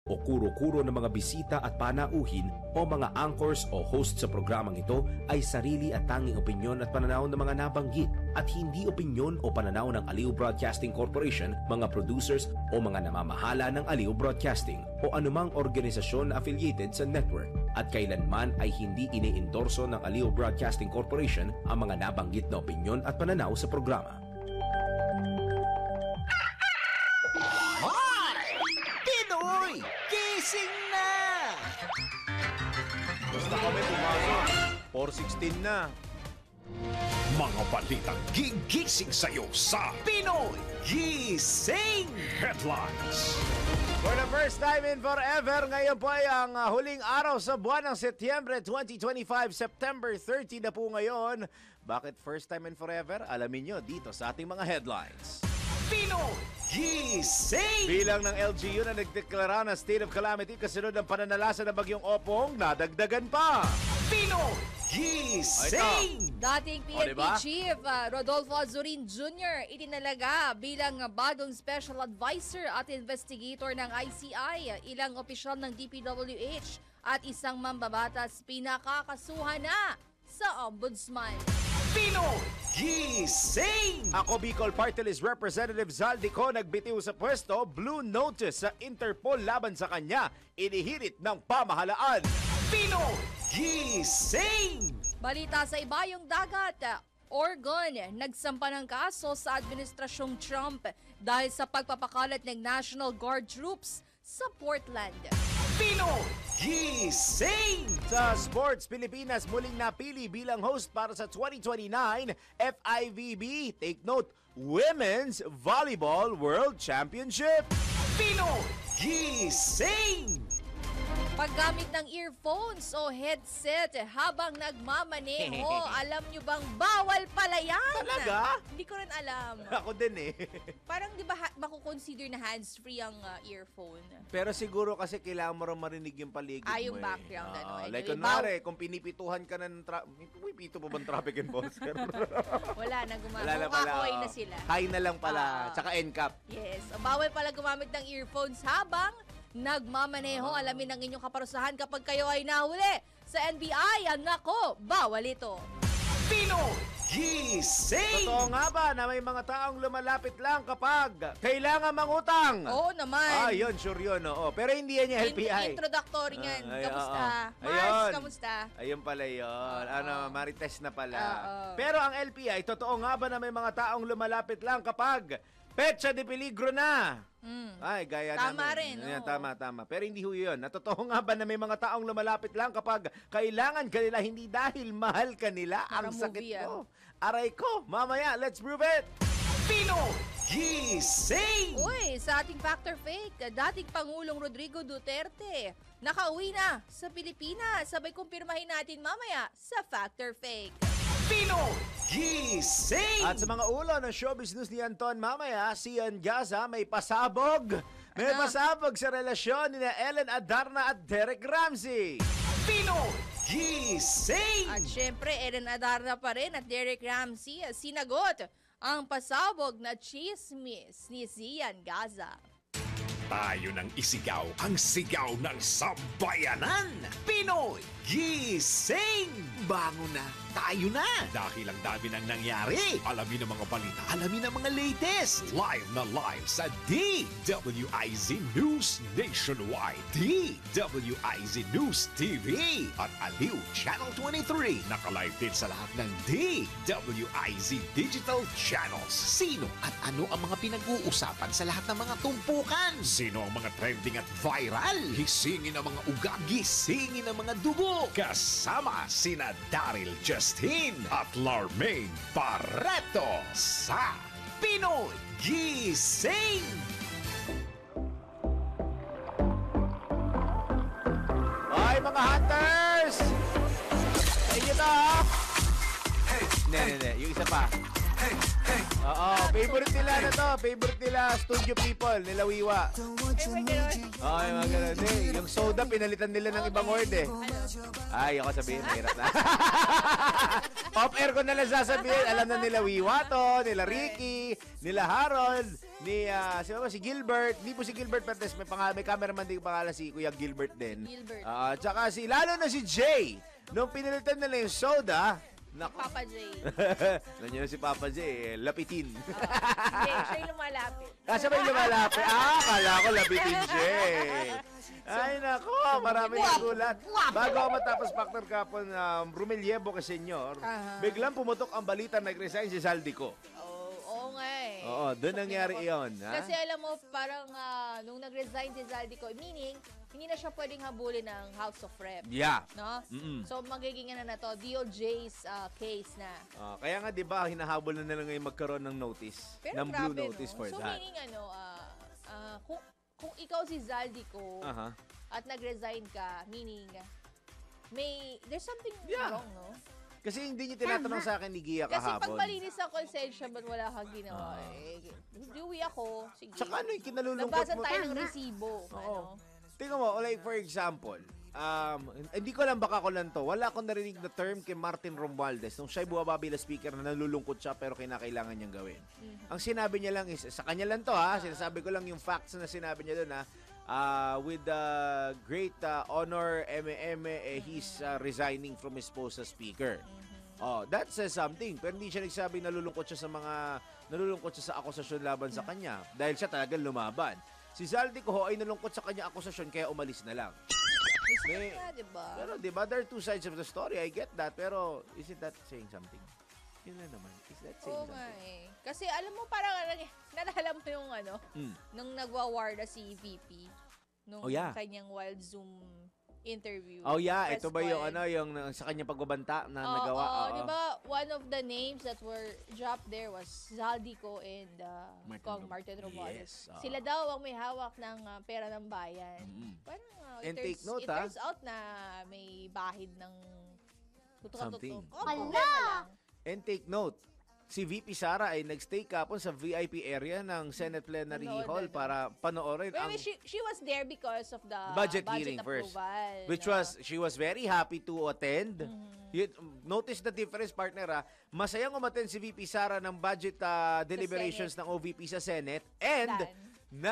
o kuro-kuro ng mga bisita at panauhin o mga anchors o host sa programang ito ay sarili at tanging opinyon at pananaw ng mga nabanggit at hindi opinyon o pananaw ng Aliw Broadcasting Corporation, mga producers o mga namamahala ng Aliw Broadcasting o anumang organisasyon na affiliated sa network at kailanman ay hindi iniendorso ng Aliw Broadcasting Corporation ang mga nabanggit na opinyon at pananaw sa programa. Pinoy! Gising na! Basta kami pumasok. 4:16 na. Mga balitang gigising sa'yo sa Pinoy Gising! Headlines. For the first time in forever, ngayon po ay ang huling araw sa buwan ng Setyembre 2025. September 30 na po ngayon. Bakit first time in forever? Alamin nyo dito sa ating mga headlines. Pinoy Gising! Bilang ng LGU na nagdeklara ng state of calamity kasunod ng pananalasa ng bagyong Opong, nadagdagan pa. Pinoy Gising! Dating PNP diba? Chief Rodolfo Azurin Jr. itinalaga bilang bagong Special Advisor at Investigator ng ICI, ilang opisyal ng DPWH at isang mambabatas pinakakasuhan na sa Ombudsman. Pinoy Gising! Ako Bicol Party List Representative Zaldico nagbitiw sa pwesto, blue notice sa Interpol laban sa kanya, inihirit ng pamahalaan. Pinoy Gising! Balita sa ibayong dagat, Oregon nagsampa ng kaso sa Administrasyong Trump dahil sa pagpapakalat ng National Guard troops sa Portland. Pinoy Gising! Sa sports, Pilipinas muling napili bilang host para sa 2029 FIVB, take note, Women's Volleyball World Championship. Pinoy Gising! Paggamit ng earphones o headset habang nagmamaneho, alam nyo bang bawal pala yan? Talaga? Hindi ko rin alam. Ako din eh. Parang di ba makukonsider na hands-free ang earphone? Pero siguro kasi kailangan mo rin marinig yung paligid mo yung background. eh. Anyway, Like kunwari, kung pinipituhan ka na ng may pito pa bang traffic enforcer? Wala na gumamit. Wala na pala. Kakoy na sila. High na lang pala. Tsaka NCAP. Yes. Bawal pala gumamit ng earphones habang nagmamaneho. Alamin ang inyong kaparusahan kapag kayo ay nahuli. Sa NBI, ang nako, bawal ito. Pinoy Gising! Totoo nga ba na may mga taong lumalapit lang kapag kailangan mangutang? Oo naman. Yun, sure yun. Oo. Pero hindi yan yung LPI. Introductory yan. Kamusta? Mars, Ayun. kamusta? Ayun pala yun. Marites na pala. Oo. Pero ang LPI, totoo nga ba na may mga taong lumalapit lang kapag petsa de peligro na? Ay, gaya Tama namin. rin, Yan, oo. tama. Pero hindi ho yun. Natotoo nga ba na may mga taong lumalapit lang kapag kailangan kanila, hindi dahil mahal kanila ang Parang sakit movie, mo? Aray ko, mamaya, let's prove it! Pinoy Gising! Uy, sa ating Factor Fake, dating Pangulong Rodrigo Duterte, nakauwi na sa Pilipinas. Sabay kumpirmahin natin mamaya sa Factor Fake. Pinoy Gising! At sa mga ulo ng showbiz news ni Anton mamaya, si Ian Gaza may pasabog. May pasabog sa relasyon ni Ellen Adarna at Derek Ramsey. Pinoy Gising! At syempre, Ellen Adarna pa rin at Derek Ramsey sinagot ang pasabog na chismis ni Ian Gaza. Tayo nang isigaw ang sigaw ng sambayanan. Pinoy Gising! Bangon na, tayo na. Dahil ang dami nang nangyari. Alamin ang mga balita, alamin ang mga latest. Live na live sa DWIZ News Nationwide, DWIZ News TV at Aliw Channel 23. Nakalive din sa lahat ng DWIZ Digital Channels. Sino at ano ang mga pinag-uusapan sa lahat ng mga tumpukan? Sino ang mga trending at viral? Hisingin ang mga ugat, gisingin ang mga dugo. Kasama sina Daryl Justin at Larmaine Barreto sa Pinoy Gising! Ay, mga hunters! Ayun na, ha? Hindi. Yung isa pa. Oo, favorite nila na to. Favorite nila, studio people, nila Wiwa. Oo, yung mga ganun. Yung soda, pinalitan nila ng ibang word eh. Ay, ako sabihin, mahirap na. Off-air ko na lang sasabihin. Alam na nila Wiwa to, nila Ricky, nila Harold. si Gilbert, hindi po si Gilbert Pertes, may cameraman din pangalan si Kuya Gilbert din. Gilbert. Tsaka lalo na si Jay, nung pinilitan nila yung soda, Papa J. alam niyo na si Papa Jay, lapitin. Hindi, siya yung lumalapit. Sabay lumalapit. Kala ko lapitin siya. Ay, nako, marami nagulat. Bago ako matapos Factor Kapon, Rumelyebo ka senyor, biglang pumutok ang balita nag-resign si Zaldico. Oo nga eh. Oo, doon nangyari iyon. Ha? Kasi alam mo, parang nung nag-resign si Zaldico, meaning, hindi na siya pwedeng habulin ng House of Rep. Yeah. No? Mm-mm. So, magiging na to, DOJ's case na. Kaya nga 'di ba hinahabol na nila ngayon magkaroon ng notice, Pero ng blue grabe, notice no? for so, that. meaning kung ikaw si Zaldico Aha. at nag-resign ka, meaning, there's something Yeah. wrong, no? Kasi hindi niyo tinatanong sa akin ni Gia Kasi pag kahapon. malinis ang konsensya, ba't wala kang ginawa? Duwi ako, sige. Tsaka ano yung kinalulungkot Nagbasan mo? tayo ng resibo. Oo. Tingnan mo, like for example, hindi ko lang baka ko lang to. Wala akong narinig na term kay Martin Romualdez nung siya'y bumaba bilang speaker na nalulungkot siya pero kinakailangan niyang gawin. Ang sinabi niya lang is, sa kanya lang to sinasabi ko lang yung facts na sinabi niya doon with great honor, he's resigning from his post as speaker. That says something. Pero hindi siya nagsabi nalulungkot siya sa akusasyon laban sa kanya dahil siya talagang lumaban. Si Zaldico ay nalungkot sa kanya akusasyon kaya umalis na lang. Diba? Pero diba, there are two sides of the story. I get that. Pero is it that saying something? Yun na naman. Is that saying Oo nga something? eh. Kasi alam mo, parang nalala mo yung nung nagwa-war na si VP. Nung Oh, yeah. kanyang wild Zoom interview. Oh yeah, press ito ba yung con. yung sa kanya pagbabanta na nagawa? Oo. Di ba, one of the names that were dropped there was Zaldico and Kong Martin Romualdez. Yes, oo. Sila daw ang may hawak ng pera ng bayan. Parang, And take note, it turns out na may bahid ng Something. Hala! And take note, si VP Sara ay nagstay kapon sa VIP area ng Senate Plenary Nanood Hall na. para panoorin Well, ang she was there because of the budget hearing first. approval. Which no? was, she was very happy to attend. Notice the difference, partner. Masayang umattend si VP Sara ng budget deliberations ng OVP sa Senate. And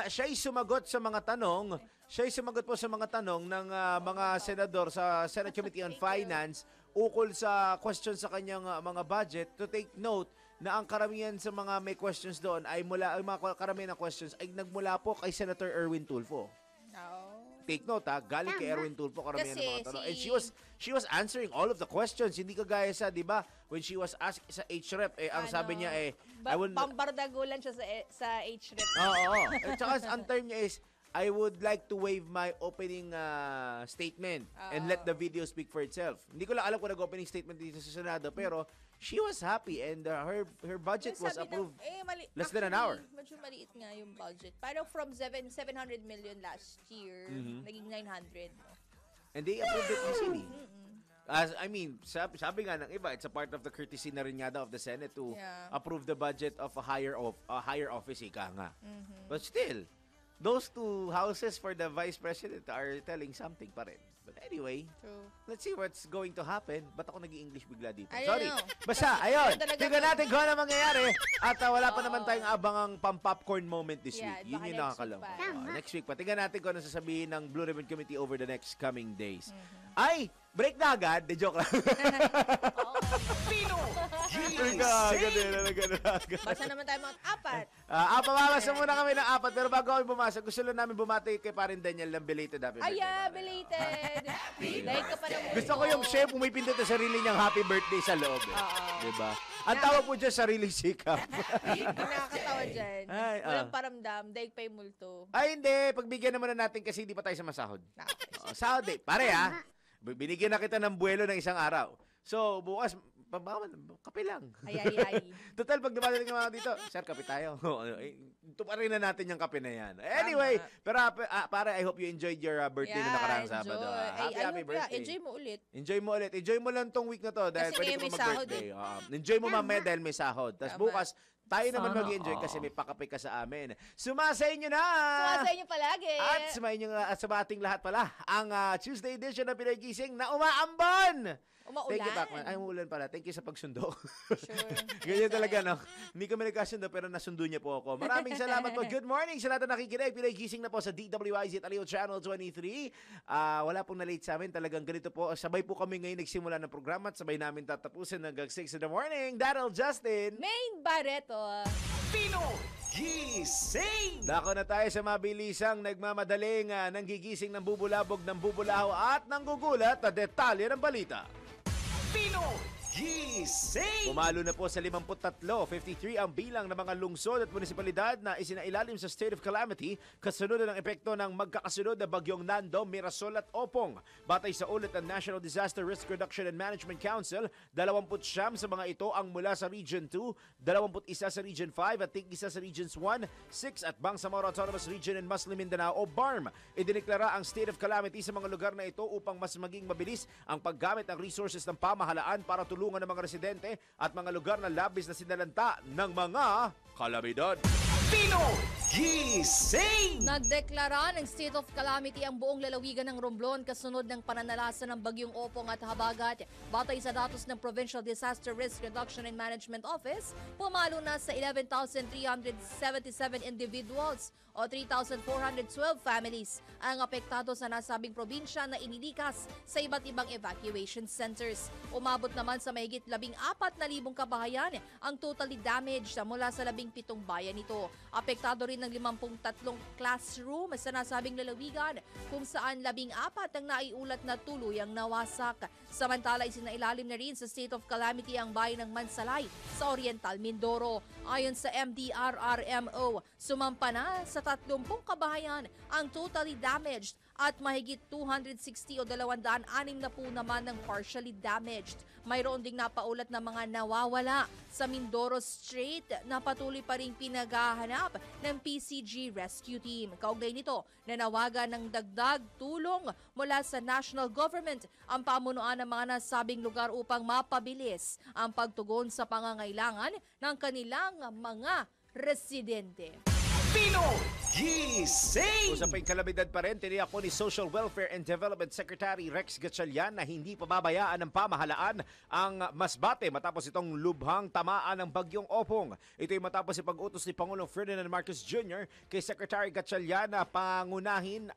siya'y sumagot sa mga tanong. Siya'y sumagot po sa mga tanong ng mga senador sa Senate Committee on Finance ukol sa questions sa kanyang mga budget. To take note na ang karamihan sa mga may questions doon ay ang mga karamihan ng questions ay nagmula po kay Senator Erwin Tulfo. Take note galing kay Erwin Tulfo karamihan ng mga tanong. And she was answering all of the questions. Hindi kagaya sa, 'di ba, when she was asked sa HREP ang sabi niya pambardagulan siya sa HREP. Oo. At saka ang term niya is I would like to waive my opening statement and let the video speak for itself. Hindi ko lang alam kung nag-opening statement dito sa Senado, pero she was happy and her budget was approved less than an hour. Medyo maliit nga yung budget. Parang from 700 million last year, naging 900. No? And they approved it easily. Sabi nga ng iba, it's a part of the courtesy na rin nga daw of the Senate to approve the budget of a higher office, ika nga. But still, those two houses for the Vice President are telling something pa rin. But anyway, let's see what's going to happen. Ba't ako nag-i-English bigla dito? Sorry. Basta, ayun. Tingnan natin kung ano mangyayari. At wala pa naman tayong abangang pang-popcorn moment this week. Yun yung nakakalaw. Next week pa. Tingnan natin kung ano sasabihin ng Blue Ribbon Committee over the next coming days. Ay! Break na agad. De joke lang. Pino Basta naman tayo mga apat. Pamamasa muna kami ng apat. Pero bago kami bumasa, gusto lang namin bumati kay Parin Daniel ng belated happy birthday. Belated. Like ka pa ng Gusto ko yung chef pumipindot na sarili niyang happy birthday sa loob. Diba? Ang tawag po dyan, sariling sikap. Nakakatawa dyan. Walang paramdam. Daig pa yung multo. Ay, hindi. Pagbigyan naman na natin kasi hindi pa tayo sa masahod. Sahod eh. Pare binigyan na kita ng buwelo ng isang araw. So, bukas, kape lang. Ay. Total, pag dumadating ng mga dito, sir, kape tayo. Tuparin na natin yung kape na yan. Anyway, pero pare, I hope you enjoyed your birthday na nakaraang Sabado. Happy birthday. Enjoy mo ulit. Enjoy mo lang tong week na to dahil Kasi pwede ko may sahod mag-birthday. Enjoy mo mamaya dahil may sahod. Tapos bukas, Tayo naman Sana mag-enjoy all. kasi may pakape ka sa amin. Sumasay nyo na! Sa inyo palagi. At sumayin nyo at sa ating lahat pala ang Tuesday edition ng Pinoy Gising na umaambon! Umaulan. Thank you, Pacman. Ay, umulan pala. Thank you sa pagsundo. Sure. Ganyan talaga, no? Hindi kami nagkasundo pero nasundo niya po ako. Maraming salamat po. Good morning sa lahat na nakikinig. Pinoy Gising na po sa DWIZ at Aleo Channel 23. Wala pong na-late sa amin. Talagang ganito po. Sabay po kami ngayon nagsimula ng programa at sabay namin tatapusin hanggang 6 in the morning. Daryl Justin. Main Barreto. Pinoy Gising! Dako na tayo sa mabilisang nagmamadaling nanggigising ng bubulabog ng bubulaho at nanggugulat na detalye ng balita. Pinoy Gising! Pumalo na po sa 53, 53 ang bilang ng mga lungsod at munisipalidad na isinailalim sa state of calamity kasunod ng epekto ng magkakasunod na bagyong Nando, Mirasol at Opong. Batay sa ulat ng National Disaster Risk Reduction and Management Council, 29 sa mga ito ang mula sa Region 2, 21 sa Region 5 at 1 sa Regions 1, 6 at Bangsamoro Autonomous Region and Muslim Mindanao o BARM. Idineklara ang state of calamity sa mga lugar na ito upang mas maging mabilis ang paggamit ng resources ng pamahalaan para tulungan ng mga residente at mga lugar na labis na sinalanta ng mga kalamidad. Pinoy Gising! Nagdeklara ng state of calamity ang buong lalawigan ng Romblon kasunod ng pananalasa ng bagyong Opong at Habagat. Batay sa datos ng Provincial Disaster Risk Reduction and Management Office, pumalo na sa 11,377 individuals o 3,412 families ang apektado sa nasabing probinsya na inilikas sa iba't ibang evacuation centers. Umabot naman sa mahigit 14,000 kabahayan ang totally damaged mula sa 17 bayan nito. Apektado rin ng 53 classroom sa nasabing lalawigan kung saan 14 ang naiulat na tuluyang nawasak. Samantala, isinailalim na rin sa state of calamity ang bayan ng Mansalay sa Oriental Mindoro. Ayon sa MDRRMO, sumampa na sa 30 kabahayan ang totally damaged at mahigit 260 o 260 naman ng partially damaged. Mayroon ding napaulat na mga nawawala sa Mindoro Strait na patuloy pa ring pinaghahanap ng PCG Rescue Team. Kaugnay nito, nanawagan ng dagdag tulong mula sa national government ang pamunuan ng mga nasabing lugar upang mapabilis ang pagtugon sa pangangailangan ng kanilang mga residente. Pinoy Gising! Usaping kalamidad pa rin, tiniyak po ni Social Welfare and Development Secretary Rex Gatchalian na hindi pababayaan ng pamahalaan ang Masbate matapos itong lubhang tamaan ng bagyong Opong. Ito ay matapos ipag-utos ni Pangulong Ferdinand Marcos Jr. kay Secretary Gatchalian na pangunahan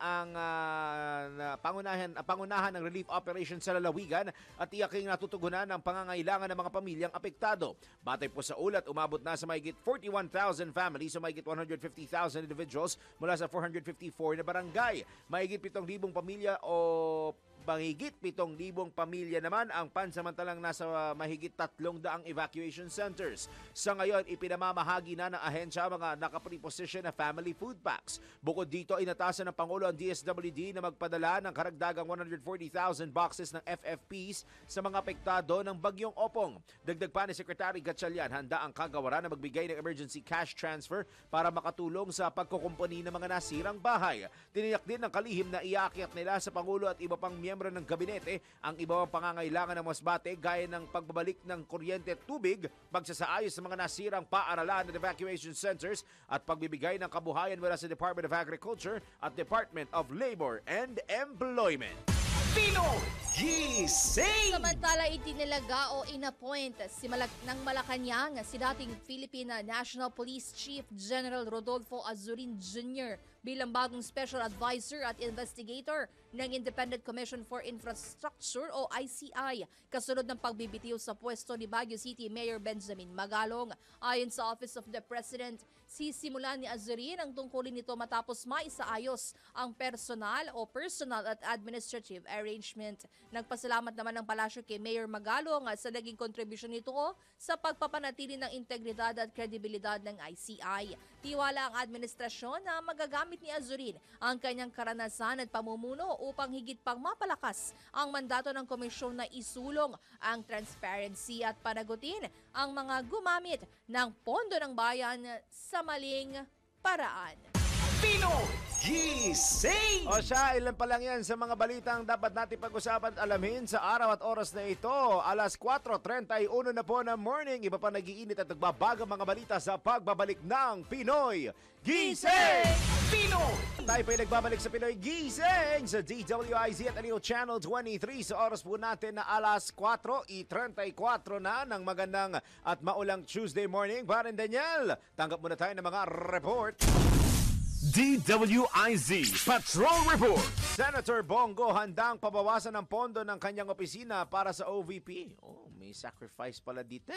ng relief operation sa lalawigan at iyaking natutugunan ang pangangailangan ng mga pamilyang apektado. Batay po sa ulat, umabot na sa mahigit 41,000 families o mahigit 150,000 individuals mula sa 454 na barangay. Mahigit 7,000 pamilya o mahigit 7,000 pamilya naman ang pansamantalang nasa mahigit 300 evacuation centers. Sa ngayon, ipinamamahagi na ng ahensya mga nakapreposition na family food packs. Bukod dito, inatasan ng Pangulo ang DSWD na magpadala ng karagdagang 140,000 boxes ng FFPs sa mga apektado ng bagyong Opong. Dagdag pa ni Secretary Gatchalian, handa ang kagawaran na magbigay ng emergency cash transfer para makatulong sa pagkukumpuni ng mga nasirang bahay. Tiniyak din ng kalihim na iaakyat nila sa Pangulo at iba pang miyembro ng gabinete ang iba pang pangangailangan ng Masbate gaya ng pagbabalik ng kuryente at tubig, pagsasaayos sa mga nasirang paaralan at evacuation centers at pagbibigay ng kabuhayan mula sa Department of Agriculture at Department of Labor and Employment. Pinoy Gising! Samantala, itinilaga o inappoint ng Malacanang si dating Philippine National Police Chief General Rodolfo Azurin Jr. bilang bagong Special Advisor at Investigator ng Independent Commission for Infrastructure o ICI kasunod ng pagbibitiw sa pwesto ni Baguio City Mayor Benjamin Magalong. Ayon sa Office of the President, sisimulan ni Azurin ang tungkulin nito matapos maisaayos ang personal at administrative arrangement. Nagpasalamat naman ng palasyo kay Mayor Magalong sa naging kontribusyon nito sa pagpapanatili ng integridad at kredibilidad ng ICI. Tiwala ang administrasyon na magagamit ni Azurin ang kanyang karanasan at pamumuno upang higit pang mapalakas ang mandato ng komisyon na isulong ang transparency at panagutin ang mga gumamit ng pondo ng bayan sa maling paraan. Pinoy Gising! O siya, ilan pa lang yan sa mga balitang dapat natin pag-usapan at alamin sa araw at oras na ito. Alas 4:31 na po ng morning. Iba pa nagiinit at nagbabago mga balita sa pagbabalik ng Pinoy Gising! Pinoy Tayo po'y nagbabalik sa Pinoy Gising sa DWIZ at Aliw Channel 23 sa oras po natin na alas 4:34 na ng magandang at maulang Tuesday morning. Baron Daniel, tanggap muna tayo ng mga report. DWIZ Patrol Report. Senator Bongo handang pabawasan ng pondo ng kanyang opisina para sa OVP. Oh, may sacrifice pala dito.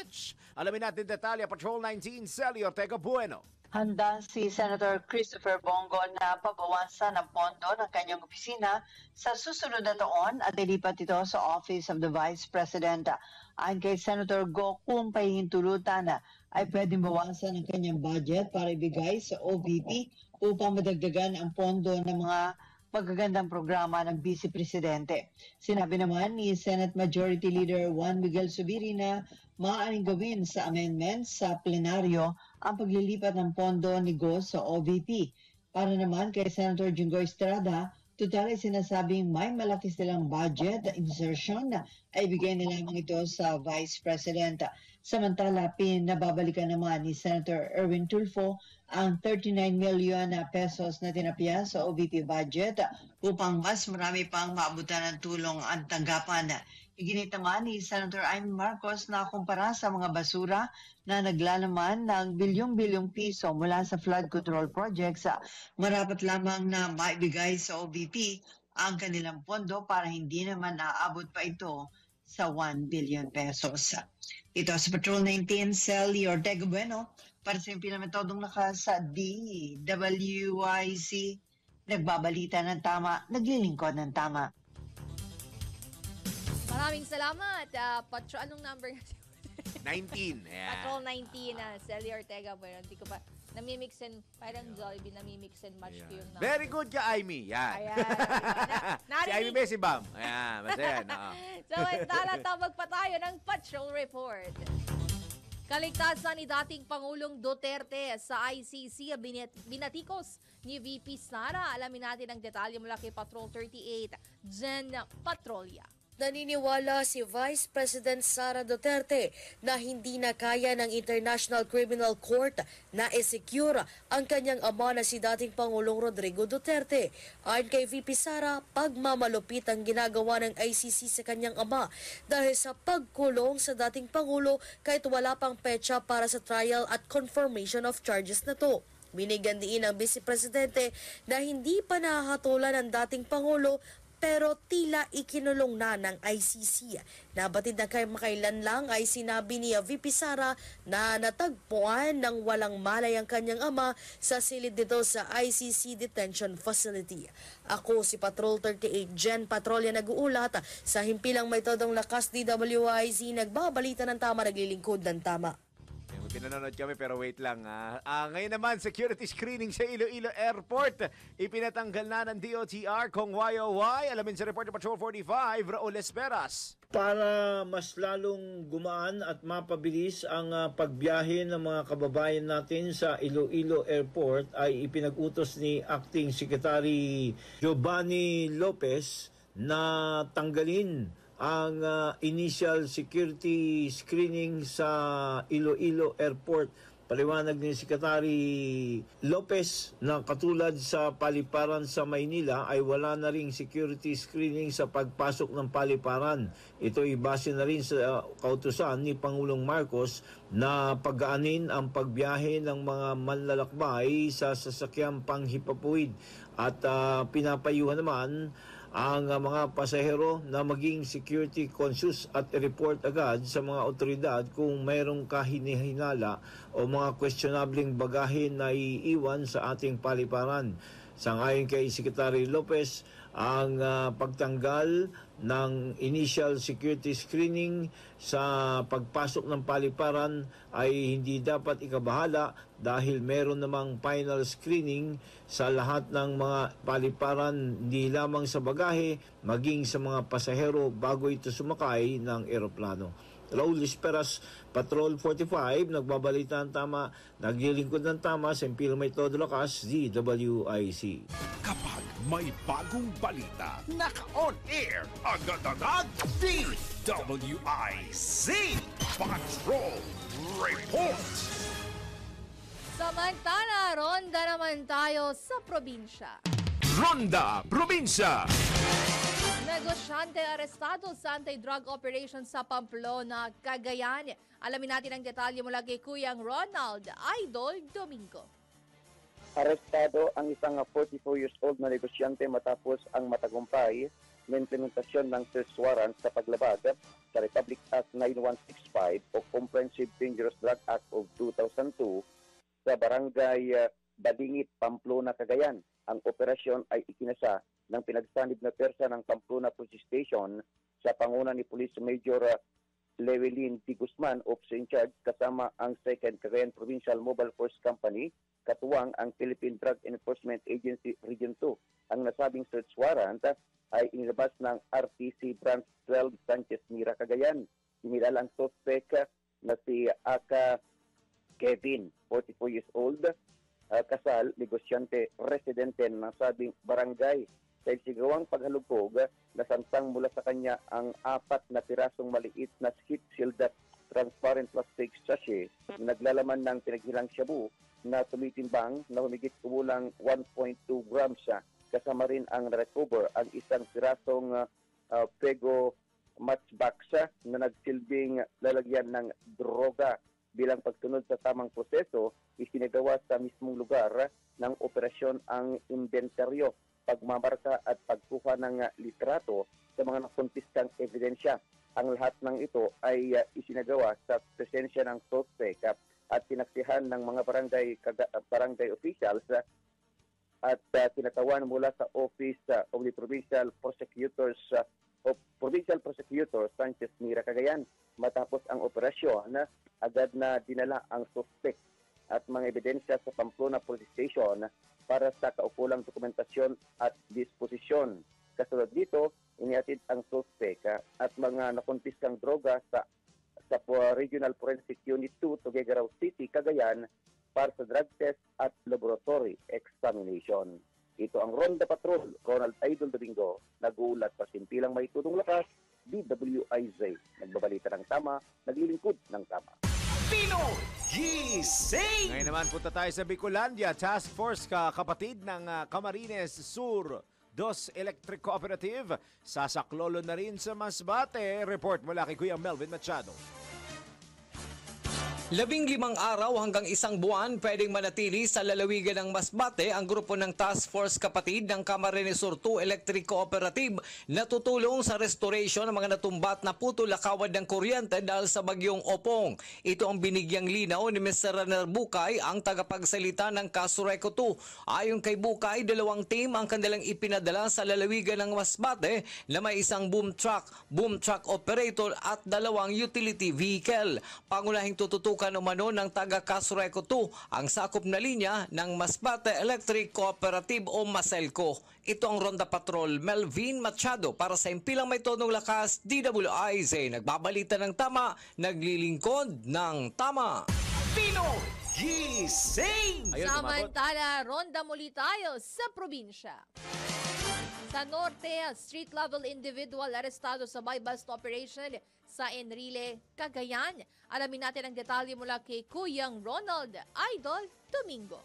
Alamin natin detalye. Patrol 19, Celio Ortega Bueno. Handa si Senator Christopher Bongo na pabawasan ang pondo ng kanyang opisina sa susunod na taon at ilipat ito sa Office of the Vice President. Ayon kay Senator Go, kung pahihintulutan ay pwedeng bawasan ang kanyang budget para ibigay sa OVP upang madagdagan ang pondo ng mga magagandang programa ng Vice Presidente. Sinabi naman ni Senate Majority Leader Juan Miguel Zubiri na maaaring gawin sa amendments sa plenaryo ang paglilipat ng pondo ni Go sa OVP. Para naman kay Senator Jinggoy Estrada, total ay sinasabing may malaki silang budget insertion na ay bigay na lamang ito sa Vice President. Samantala, pinababalikan naman ni Senator Erwin Tulfo ang 39 million pesos na tinapya sa OVP budget upang mas marami pang maabutan ng tulong ang tanggapan. Iginit naman ni Senator Amy Marcos na kumpara sa mga basura na naglalaman ng bilyong-bilyong piso mula sa flood control projects, marapat lamang na maibigay sa OVP ang kanilang pondo para hindi naman naaabot pa ito sa 1 billion pesos. Ito sa Patrol 19, Celly Ortega Bueno, para sa implementadong lakas sa DWIZ, nagbabalita ng tama, naglilingkod ng tama. Maraming salamat. Anong number? 19. Ayan. Patrol 19, Celly Ortega. Bueno, hindi ko pa, namimix and, parang Jollibee, namimix and match ko yung number. Very good ka, Amy. Yan. Ayan. Si Amy Besibam. Ayan, basta yan. So, talatawag pa tayo ng Patrol Report. Kaligtasan ni dating Pangulong Duterte sa ICC binatikos ni VP Sara. Alamin natin ang detalye mula kay Patrol 38, Jen Patrolya. Naniniwala si Vice President Sara Duterte na hindi na kaya ng International Criminal Court na i-secure ang kanyang ama na si dating Pangulong Rodrigo Duterte. Ayon kay VP Sara, pagmamalupit ang ginagawa ng ICC sa kanyang ama dahil sa pagkulong sa dating Pangulo kahit wala pang petsa para sa trial at confirmation of charges na to. Binigyan din ang Vice Presidente na hindi pa nahahatulan ng dating Pangulo pero tila ikinulong na ng ICC. Nabatid na kay makailan lang ay sinabi ni VP Sara na natagpuan ng walang malay ang kanyang ama sa silid dito sa ICC Detention Facility. Ako si Patrol 38, Jen Patrolya nag-uulat sa himpilang may todong lakas DWIZ, nagbabalita ng tama, naglilingkod ng tama. Pinanonood kami pero wait lang. Ngayon naman, security screening sa Iloilo Airport. Ipinatanggal na ng DOTR kung YOY. Alamin sa report ng Patrol 45, Raul Esperas. Para mas lalong gumaan at mapabilis ang pagbiyahe ng mga kababayan natin sa Iloilo Airport ay ipinag-utos ni Acting Secretary Giovanni Lopez na tanggalin ang initial security screening sa Iloilo Airport. Paliwanag ni Secretary Lopez na katulad sa paliparan sa Maynila ay wala na ring security screening sa pagpasok ng paliparan. Ito ay base na rin sa kautusan ni Pangulong Marcos na pagaanin ang pagbiyahe ng mga manlalakbay sa sasakyang panghipapuwid at pinapayuhan naman ang mga pasahero na maging security conscious at report agad sa mga otoridad kung mayroong kahinihinala o mga questionabling bagahe na iiwan sa ating paliparan. Sangayon kay Secretary Lopez, ang pagtanggal ng initial security screening sa pagpasok ng paliparan ay hindi dapat ikabahala dahil meron namang final screening sa lahat ng mga paliparan, hindi lamang sa bagahe, maging sa mga pasahero bago ito sumakay ng eroplano. Raul Esperas, Patrol 45, nagbabalita ang tama, naglilingkod ng tama, Sempil May Todo Lakas, DWIC. Kapag may bagong balita, naka-on air, agad-agad, DWIC Patrol Report. Samantala, ronda naman tayo sa probinsya. Ronda Probinsya. Negosyante arestado sa anti-drug operation sa Pamplona, Cagayan. Alamin natin ang detalye mula kay Kuyang Ronald Idol Domingo. Arestado ang isang 44 years old na negosyante matapos ang matagumpay na implementasyon ng search warrant sa paglabag sa Republic Act 9165 o Comprehensive Dangerous Drug Act of 2002 sa barangay Badingit, Pamplona, Cagayan. Ang operasyon ay ikinasa ng pinagsanib na persa ng Pamplona Police Station sa panguna ni Police Major Llewellyn T. Guzman, Officer in Charge, kasama ang 2nd Cagayan Provincial Mobile Force Company, katuwang ang Philippine Drug Enforcement Agency Region 2. Ang nasabing search warrant ay inilabas ng RTC Branch 12 Sanchez Mira, Cagayan. Inilala ang suspect na si Aka Kevin, 44 years old, kasal, negosyante, residente ng nasabing barangay. Dahil sigawang paghalugog, nasantang mula sa kanya ang 4 na pirasong maliit na heat shield transparent plastic sachet na naglalaman ng pinaghilang shabu na tumitimbang na humigit kumulang 1.2 grams. Kasama rin ang recover ang isang pirasong pego matchbox na nagsilbing lalagyan ng droga. Bilang pagsunod sa tamang proseso, isinagawa sa mismong lugar ng operasyon ang inventaryo, pagmamarka at pagkuha ng litrato sa mga nakumpiskang ebidensya. Ang lahat ng ito ay isinagawa sa presensya ng suspect at pinaksihan ng mga barangay officials at tinatawan mula sa Office of the Provincial Prosecutor Sanchez Mira, Cagayan. Matapos ang operasyon, agad na dinala ang suspect at mga ebidensya sa Pamplona Police Station para sa kaukulang dokumentasyon at disposisyon. Kasunod dito, inihatid ang suspect at mga nakumpiskang droga sa Regional Forensic Unit 2, Tuguegarao City, Cagayan para sa drug test at laboratory examination. Ito ang Ronda Patrol, Ronald Idol Domingo, nag-uulat sa Simpilang May Tudong Lakas, DWIZ. Nagbabalita ng tama, naglilingkod ng tama. Pinoy Gising. Ngayon naman punta tayo sa Bicolandia. Task Force kapatid ng Camarines Sur 2 Electric Cooperative. Sasaklolo na rin sa Masbate. Report mula kay Kuya Melvin Machado. 15 araw hanggang 1 buwan pwedeng manatili sa lalawigan ng Masbate ang grupo ng Task Force kapatid ng Camarines Sur 2 Electric Cooperative na tutulong sa restoration ng mga natumbat na putol-lakawad ng kuryente dahil sa bagyong Opong. Ito ang binigyang linaw ni Mr. Raner Bukay, ang tagapagsalita ng Casureco 2. Ayon kay Bukay, 2 team ang kanilang ipinadala sa lalawigan ng Masbate na may isang boom truck operator at 2 utility vehicle. Pangunahing tututukan umano ng taga Casureco 2 ang sakop na linya ng Masbate Electric Cooperative o Maselco. Ito ang Ronda Patrol, Melvin Machado para sa Impilang May Tonong Lakas, DWIZ. Nagbabalita ng tama, naglilingkod ng tama. Pinoy Gising. Ayun, Samantala, ronda muli tayo sa probinsya. Sa norte, street-level individual arestado sa buy-bust operation sa Enrile, Cagayan. Alamin natin ang detalye mula kay Kuyang Ronald Idol Domingo.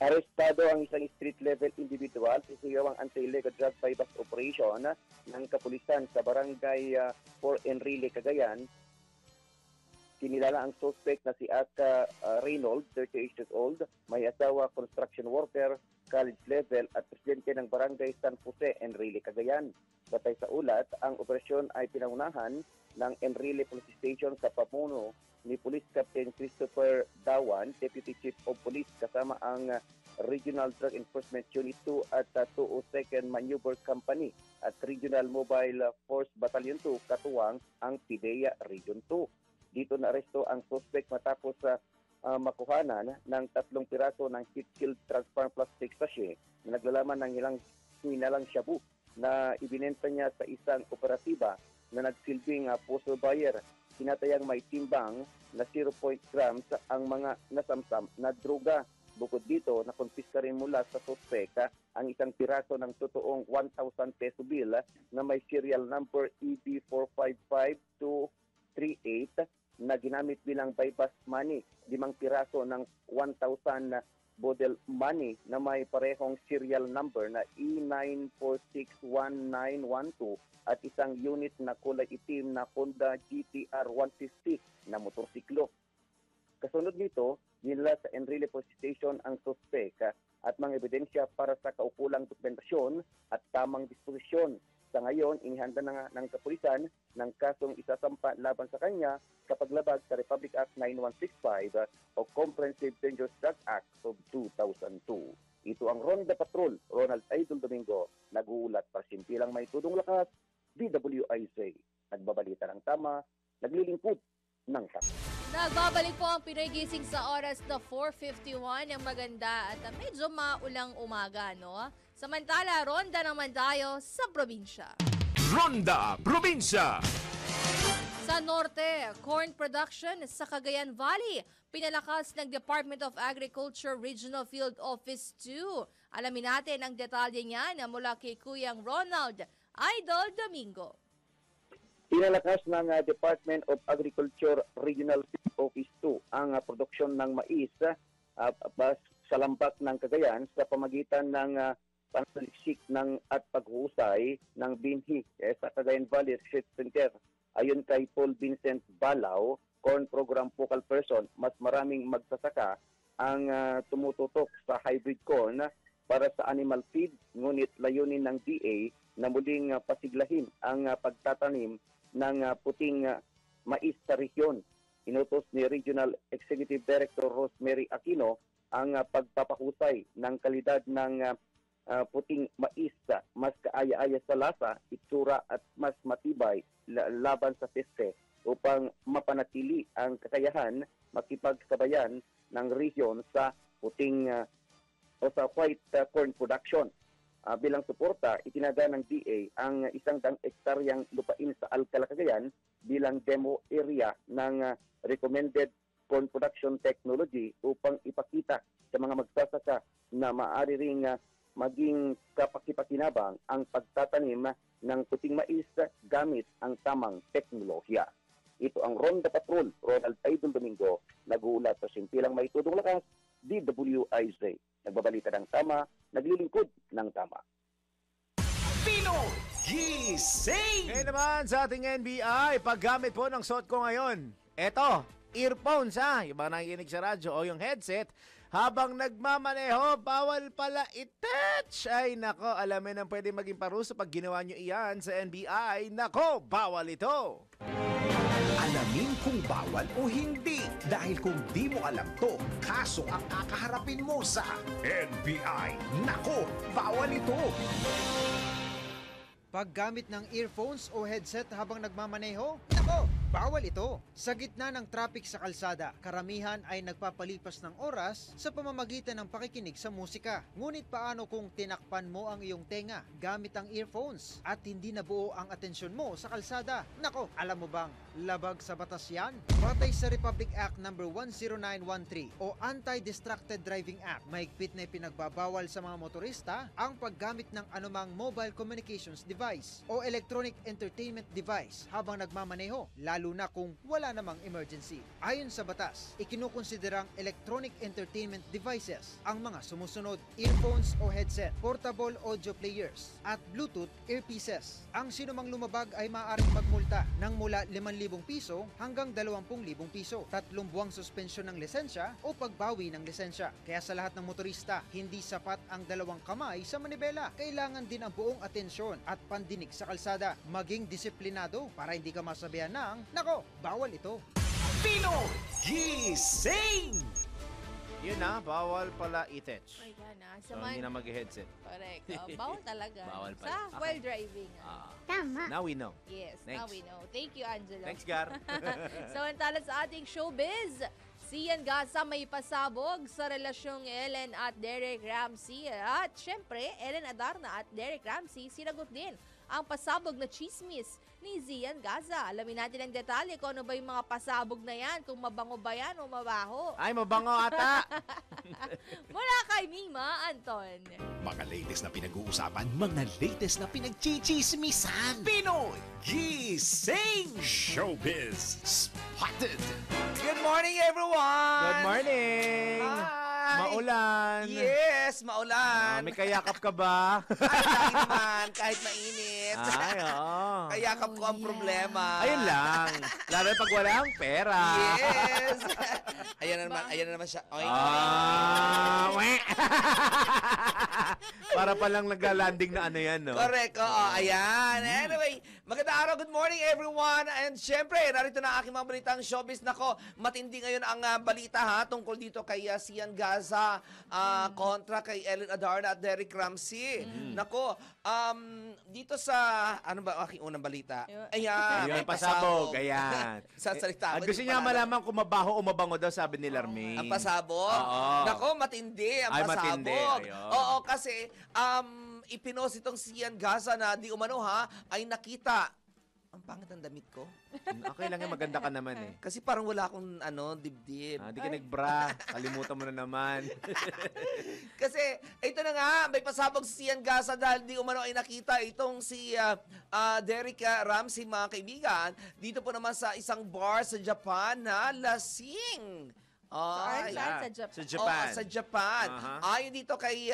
Arestado ang isang street-level individual sa sigawang anti-illegal drug buy-bust operation ng kapulisan sa barangay 4 Enrile, Cagayan. Kinilala ang suspect na si Aka Reynolds, 38 years old, may asawa, construction worker, college level at presidente ng barangay San Jose, Enrile, Cagayan. Batay sa ulat, ang operasyon ay pinangunahan ng Enrile Police Station sa pamuno ni Police Captain Christopher Dawan, Deputy Chief of Police, kasama ang Regional Drug Enforcement Unit 2 at 202nd Maneuver Company at Regional Mobile Force Battalion 2, katuwang ang PIDEA Region 2. Dito na-aresto ang suspect matapos sa makuhanan ng 3 piraso ng heat-killed transparent plastic sachet na naglalaman ng hinalang shabu na ibinenta niya sa isang operatiba na nagsilbing puzzle buyer. tinatayang may timbang na 0.0 grams ang mga nasamsam na droga. Bukod dito, nakonfiska rin mula sa suspek ang isang piraso ng totoong 1,000 peso bill na may serial number EB455238 na ginamit bilang bypass money, 5 piraso ng 1,000 bodel money na may parehong serial number na E9461912 at isang unit na kulay itim na Honda GTR 150 na motorsiklo. Kasunod nito, dinala sa Enrile Police Station ang suspek at mga ebidensya para sa kaukulang dokumentasyon at tamang disposisyon. Sa ngayon, inihanda na nga ng kapulisan ng kasong isasampa laban sa kanya kapag labag sa Republic Act 9165 o Comprehensive Dangerous Drug Act of 2002. Ito ang Ronda Patrol, Ronald Idol Domingo, nag-uulat para simpilang may tudong lakas, DWIZ, nagbabalita ng tama, naglilingkod ng tama. Nagbabalik po ang Pinoy Gising sa oras na 4:51 ng maganda at medyo maulang umaga, no? Samantala, ronda naman tayo sa probinsya. Ronda Probinsya! Sa norte, corn production sa Cagayan Valley, pinalakas ng Department of Agriculture Regional Field Office 2. Alamin natin ang detalye niyan mula kay Kuyang Ronald Idol Domingo. Pinalakas ng Department of Agriculture Regional Field Office 2 ang produksyon ng mais sa lampak ng Cagayan sa pamagitan ng panaliksik at paghusay ng binhi sa Cagayan Valley Research Center. Ayon kay Paul Vincent Balao, Corn Program Focal Person, mas maraming magsasaka ang tumututok sa hybrid corn para sa animal feed, ngunit layunin ng DA na muling pasiglahin ang pagtatanim ng puting mais sa rehiyon. Inutos ni Regional Executive Director Rosemary Aquino ang pagpapahusay ng kalidad ng puting mais mas kaaya-aya sa lasa, itsura at mas matibay laban sa peste upang mapanatili ang kakayahan makipagsabayan ng rehiyon sa puting o sa white corn production. Bilang suporta, itinaga ng DA ang 100 hektaryang lupain sa Alcala, Cagayan bilang demo area ng recommended corn production technology upang ipakita sa mga magsasaka na maaari ring maging kapakipakinabang ang pagtatanim ng puting mais gamit ang tamang teknolohiya. Ito ang Ronda Patrol, Ronald Idol Domingo, nag-uulat sa simpilang may tudong lakas, DWIZ. Nagbabalita ng tama, naglilingkod ng tama. Pinoy Gising! Ngayon naman sa ating NBI, paggamit po ng suot ko ngayon. Eto, earphones yung mga nakikinig sa radyo o yung headset, habang nagmamaneho, bawal pala i-touch. Ay nako, alamin ang pwede maging parusa pag ginawa nyo iyan sa NBI. Nako, bawal ito. Alamin kung bawal o hindi. Dahil kung di mo alam to, kaso ang kakaharapin mo sa NBI. Nako, bawal ito. Paggamit ng earphones o headset habang nagmamaneho? Nako, bawal ito. Sa gitna ng traffic sa kalsada, karamihan ay nagpapalipas ng oras sa pamamagitan ng pakikinig sa musika. Ngunit paano kung tinakpan mo ang iyong tenga gamit ang earphones at hindi nabuo ang atensyon mo sa kalsada? Nako, alam mo bang labag sa batas yan? Batay sa Republic Act No. 10913 o Anti-Distracted Driving Act, mahigpit na ipinagbabawal sa mga motorista ang paggamit ng anumang mobile communications device o electronic entertainment device habang nagmamaneho, lalo na kung wala namang emergency. Ayon sa batas, ikinukonsiderang electronic entertainment devices ang mga sumusunod: earphones o headset, portable audio players, at Bluetooth earpieces. Ang sinumang lumabag ay maaaring magmulta ng mula 5,000 piso hanggang 20,000 piso, 3 buwang suspensyon ng lisensya o pagbawi ng lisensya. Kaya sa lahat ng motorista, hindi sapat ang 2 kamay sa manibela. Kailangan din ang buong atensyon at pandinig sa kalsada. Maging disiplinado para hindi ka masabihan ng, nako, bawal ito. Pinoy Gising! Yun bawal pala i-touch. Ay, yan So, hindi na mag-headset. Correct. Bawal talaga. Bawal pala. Sa Okay. while driving. Tama. Now we know. Yes, Thanks. now we know. Thank you, Angelo. Thanks, Gar. Samantala sa ating showbiz, Sian Gaza may pasabog sa relasyong Ellen at Derek Ramsey. At syempre, Ellen Adarna at Derek Ramsey sinagot din ang pasabog na chismis ni Sian Gaza. Alamin natin ang detalye kung ano ba yung mga pasabog na yan, kung mabango ba yan o mabaho. Ay, mabango ata. Mula kay Mima Anton. Mga latest na pinag-uusapan, mga latest na pinagchichismisan. Pinoy Gising Showbiz Spotted. Good morning, everyone! Good morning. Hi! Maulan. Yes, maulan. May kayakap ka ba? Ay, lagi naman, kahit mainit. Ay, oo. Kayakap ko ang problema. Ayun lang. Lalo pag walang pera. Yes. Ayan na naman siya. Oy. Weh. Para palang nag-landing na ano yan, no? Correct, oo. Ayan. Anyway, magandang araw, good morning everyone. And syempre, narito na ang aking mga balitang showbiz. Nako, matindi ngayon ang balita ha, tungkol dito kay Sian Gaza kontra kay Ellen Adarna at Derek Ramsey. Nako, dito sa, ano ba aking unang balita? Ayan, may pasabog. Ayan. Sasalita. At gusto niya malaman kung mabaho o mabango daw, sabi ni Larmaine. Ang pasabog? Oo. Nako, matindi ang Ay, pasabog. matindi. Ayun. Oo, kasi ipinost itong Sian Gaza na di umano ha, ay nakita. Ang pangit ng damit ko. Okay lang yan, maganda ka naman eh. Kasi parang wala akong dibdib. Di ka nagbra. Kalimutan mo na naman. Kasi ito na nga, may pasabog si Sian Gaza dahil di umano ay nakita itong si Derek Ramsey, mga kaibigan. Dito po naman sa isang bar sa Japan na lasing. Saan? Sa Japan? Sa Japan. Oo, sa Japan. Ayon dito kay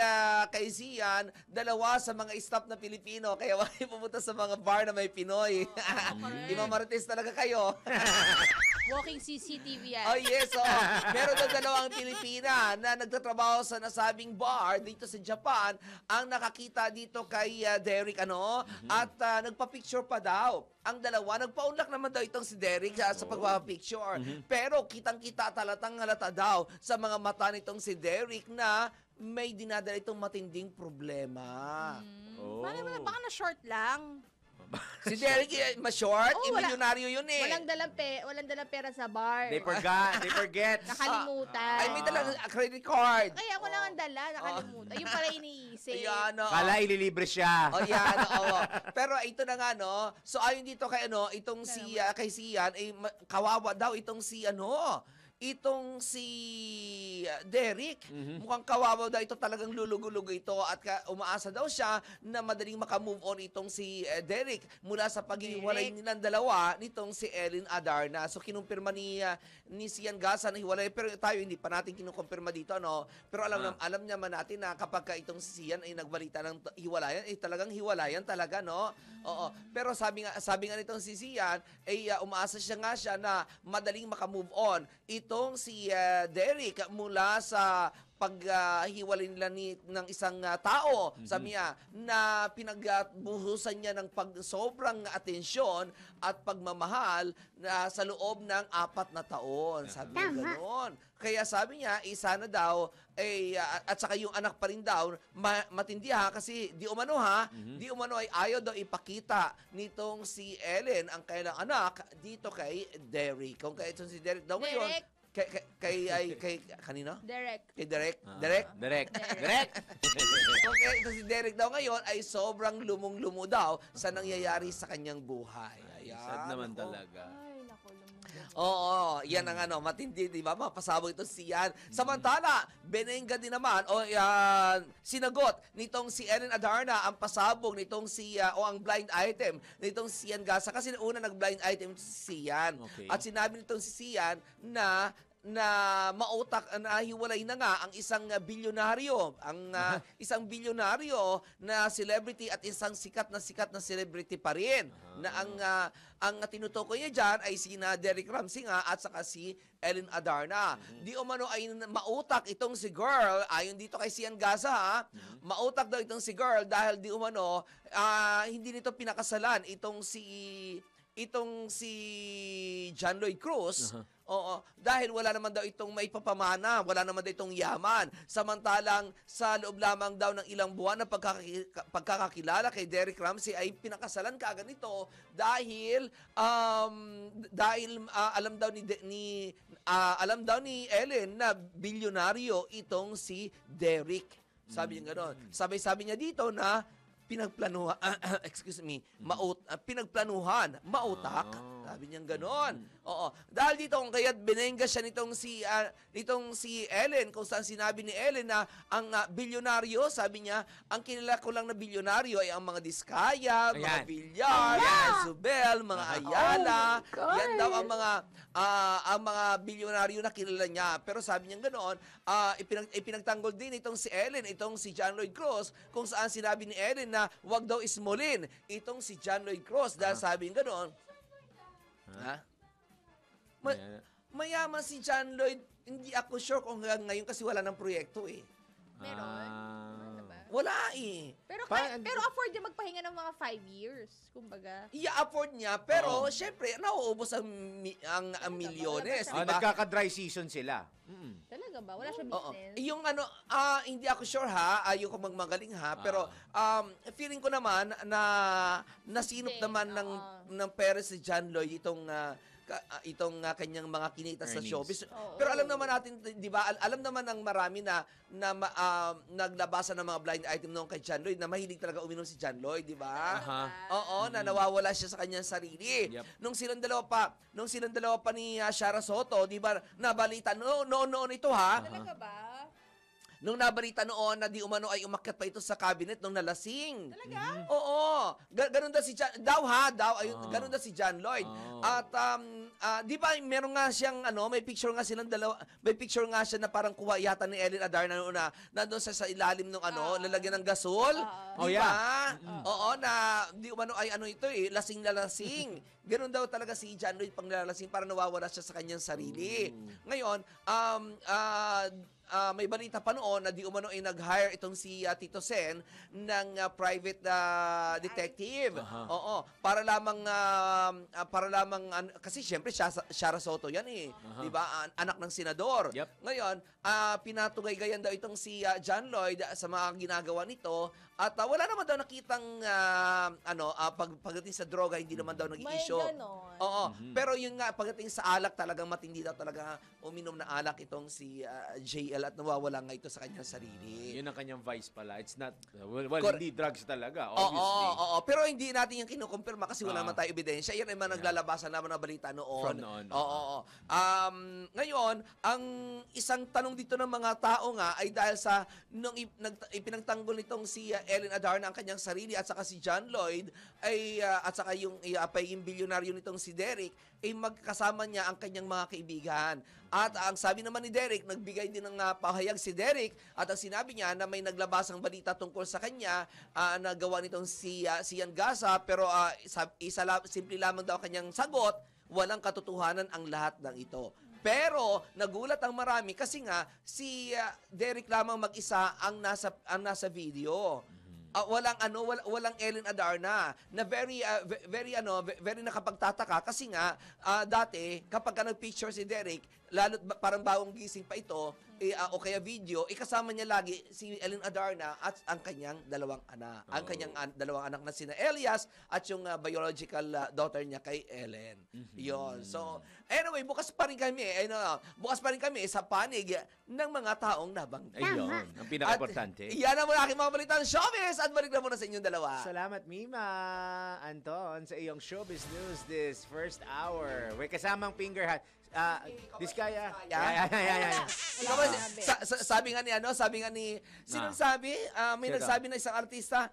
Sian, dalawa sa mga staff na Pilipino, kaya wala pumunta sa mga bar na may Pinoy. Imamarites talaga kayo. Walking CCTV yan. Oh yes, meron daw dalawang Pilipina na nagtatrabaho sa nasabing bar dito sa Japan ang nakakita dito kay Derek at nagpa-picture pa daw. Ang dalawa, nagpa-unlock naman daw itong si Derek sa pagpapicture. Pero kitang-kita talatang halata daw sa mga mata nitong si Derek na may dinadala itong matinding problema. Baka na short lang. Si Derek, ma-short? Oo, Milyonaryo yun eh. Walang dalang pera sa bar. They forget. Nakalimutan. Ay, may dalang credit card. Kaya ako lang ang dala, nakalimutan. Yung pala iniisip. Ayan, Kala ililibre siya. O yan, oo. Pero ito na nga, no? So, ayon dito kay, itong si, kay Sian, kawawa daw itong si, itong si Derek. Mukhang kawawa daw ito, talagang lulugo-lugo ito at umaasa daw siya na madaling makamove on itong si Derek mula sa paghiwalay nilang dalawa nitong si Ellen Adarna. So kinumpirma ni Sian Gaza na hiwalay, pero tayo hindi pa natin kinukumpirma dito, no? Pero alam naman natin na kapag itong si Sian ay nagbalita ng hiwalayan, talagang hiwalayan talaga, no? Oo. Pero sabi nga nitong si Sian, umaasa siya na madaling makamove on itong si Derek mula sa paghiwalay nila ng isang tao, sabi niya, na pinagbuhusan niya ng sobrang atensyon at pagmamahal sa loob ng 4 na taon. Sabi niya gano'n. Kaya sabi niya, sana daw, at saka yung anak pa rin daw, matindi kasi di umano ay ayaw daw ipakita nitong si Ellen, ang kailang anak, dito kay Derek. Kung kaya itong si Derek daw ngayon, kay kanino? Derek. Kay Derek? Derek. Kung kaya ito si Derek daw ngayon ay sobrang lumong-lumo daw sa nangyayari sa kanyang buhay. Ayan. Sad naman talaga. Ay, naku, Oo, yan ang matindi, di ba? Mapasabog ito si Sian. Samantala, benengga din naman, sinagot nitong si Ellen Adarna ang pasabog nitong ang blind item nitong Sian Gaza. Kasi una nag-blind item si Sian. Okay. At sinabi nitong si Sian na mautak, nahiwalay na nga ang isang bilyonaryo, isang bilyonaryo na celebrity at isang sikat na celebrity pa rin. Na ang tinutukoy niya dyan ay sina Derek Ramsey nga at saka si Ellen Adarna. Di umano ay mautak itong si girl, ayon dito kay Sian Gaza, mautak daw itong si girl dahil di umano hindi nito pinakasalan itong si itong si John Lloyd Cruz. Oo, dahil wala naman daw itong maipapamana, wala naman daw itong yaman. Samantalang sa loob lamang daw ng ilang buwan na pagkakakilala kay Derek Ramsey ay pinakasalan kaagad nito dahil alam daw ni Ellen na bilyonaryo itong si Derek. Sabi niya gano'n. Sabi niya dito na pinagplanuhan, pinagplanuhan, mautak. Sabi niya gano'n. Oo. Dahil dito kung kaya't binengga siya nitong si Ellen, kung saan sinabi ni Ellen na ang bilyonaryo, sabi niya, ang kilala ko lang na bilyonaryo ay ang mga Diskaya, mga Villar, Zubel, mga Ayala. Yan daw ang mga bilyonaryo na kilala niya. Pero sabi niya gano'n, ipinagtanggol din itong si Ellen, itong si John Lloyd Cruz, kung saan sinabi ni Ellen na wag daw ismulin itong si John Lloyd Cruz dahil sabi niya gano'n, mayaman si John Lloyd, hindi ako sure kung hanggang ngayon kasi wala ng proyekto eh. Meron? Diba? Wala eh. Pero afford niya magpahinga ng mga 5 years, kumbaga. I-afford niya, pero syempre, nauubos ang milyones. Diba? Nagkaka-dry season sila. Talaga ba? Wala siya business? Yung hindi ako sure ha, ayoko magmagaling ha, pero feeling ko naman na nasinop naman ng pera si John Lloyd itong kanyang mga kinita sa showbiz. Pero alam naman natin, 'di ba? Alam naman ng marami na naglabasan ng mga blind item noong kay John Lloyd na mahilig talaga uminom si John Lloyd, 'di ba? Oo, na nawawala siya sa kanyang sarili. Nung silang dalawa pa ni Shara Soto, 'di ba? Nabalita noon ito ha. Talaga ba? Nung nabalita noon na di umano ay umakyat pa ito sa cabinet nung nalasing. Talaga? Oo. Ganun daw si John, ganun daw si John Lloyd. At di ba meron nga siyang may picture nga silang dalawa, may picture nga siya na parang kuha yata ni Ellen Adarna noon na nandoon sa ilalim ng lalagyan ng gasol. Di ba? Oo, na di umano ay ito lasing na lasing. Ganun daw talaga si John Lloyd pang nalasing para nawawala siya sa kanyang sarili. Ngayon, may balita pa noon na di umano ay nag-hire itong si Tito Sen ng private detective. Oo, para lamang kasi syempre Shara Soto yan eh. 'Di ba? Anak ng senador. Ngayon, pinatugay-gayan daw itong si John Lloyd sa mga ginagawa nito at wala naman daw nakitang pagdating sa droga hindi naman daw nag-i-issue. Oo. Pero yun nga pagdating sa alak talagang matindi daw talaga uminom na alak itong si JL at nawawala nga ito sa kanyang sarili. Yun ang kanyang vice pala. It's not, hindi drugs talaga, obviously. Oo. Pero hindi natin yung kinukumpirma kasi wala naman tayo ebidensya. Yan ay naglalabasan naman ng balita noon. From noon. Oo. Ngayon, ang isang tanong dito ng mga tao nga ay dahil sa nung ipinagtanggol nitong si Ellen Adarna ang kanyang sarili at saka si John Lloyd ay at saka yung bilyonaryo nitong si Derek ay magkasama niya ang kanyang mga kaibigan. At ang sabi naman ni Derek, nagbigay din ng pahayag si Derek at ang sinabi niya na may naglabasang balita tungkol sa kanya na gawa nitong si Ian Gaza pero simple lamang daw kanyang sagot, walang katotohanan ang lahat ng ito. Pero nagulat ang marami kasi nga si Derek lamang mag-isa ang nasa video. Walang Ellen Adarna na very nakapagtataka kasi nga dati kapag nag-picture si Derek lalo parang bawang gising pa ito o kaya video kasama niya lagi si Ellen Adarna at ang kanyang dalawang anak. Ang kanyang dalawang anak na sina Elias at yung biological daughter niya kay Ellen. Yon. So anyway, bukas pa rin kami sa panig ng mga taong nabanggit. Ayun, ang pinaka-importante. Yan ang aking mga balitang showbiz at balik na muna sa inyong dalawa. Salamat, Mima. Anton, sa iyong showbiz news this first hour. May kasamang finger hat. Diskaya. Sabi nga ni may nagsabi na isang artista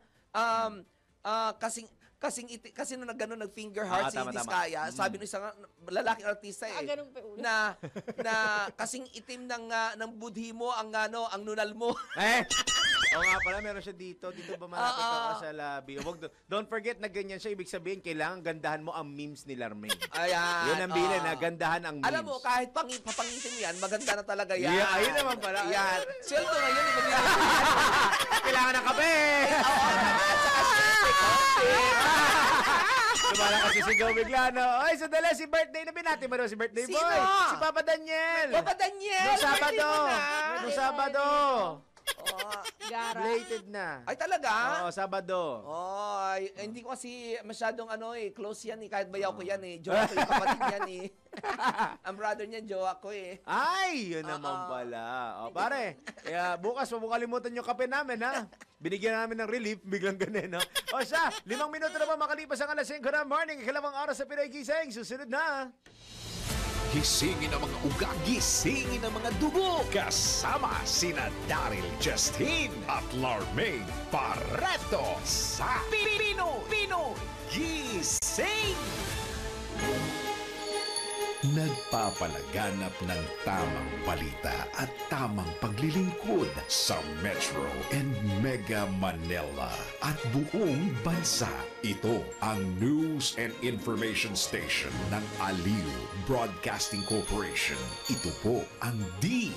kasi nung nag-finger heart si Diskaya, sabi ng isang lalaking artista na kasing itim ng budhi mo ang nunal mo. Oo nga pala, meron siya dito ba malapit ka sa labi. Don't forget na ganyan siya, ibig sabihin kailangan gandahan mo ang memes ni Larmaine. Ayan. Yun ang bilin, gandahan ang memes. Alam mo, kahit papangitin mo yan, maganda na talaga yan. Yeah, ayun naman pala. Yan. Sweldo ngayon, kailangan ng kape! Oo, at saka syempre, Lumala kasi sumisigaw bigla, no? Ay, sandali, si birthday na binati mo daw si birthday Sino? boy. Si Papa Daniel. Papa Daniel! Nung Sabado. birthday mo na. Nung Sabado. Oh, Belated na. ay talaga? Oo, Sabado. Oh, ay, hindi ko kasi masyadong close yan kahit bayaw ko yan Jowa ko yung kapatid yan Ang brother niya, jowa ko Ay, yun naman pala. O, pare, kaya bukas, huwag mo kalimutan yung kape namin, ha? Binigyan namin ng relief, biglang ganun, no? O siya, 5 minuto na ba makalipas ang alas 5 na morning, ikalawang oras sa Pinoy Gising, susunod na. Gisingin ang mga ugat, gisingin ang mga dugo. Kasama sina Daryl Justin at Larmaine Barreto sa Pinoy Gising. Nagpapalaganap ng tamang balita at tamang paglilingkod sa Metro and Mega Manila at buong bansa. Ito ang News and Information Station ng Aliw Broadcasting Corporation. Ito po ang DWIZ.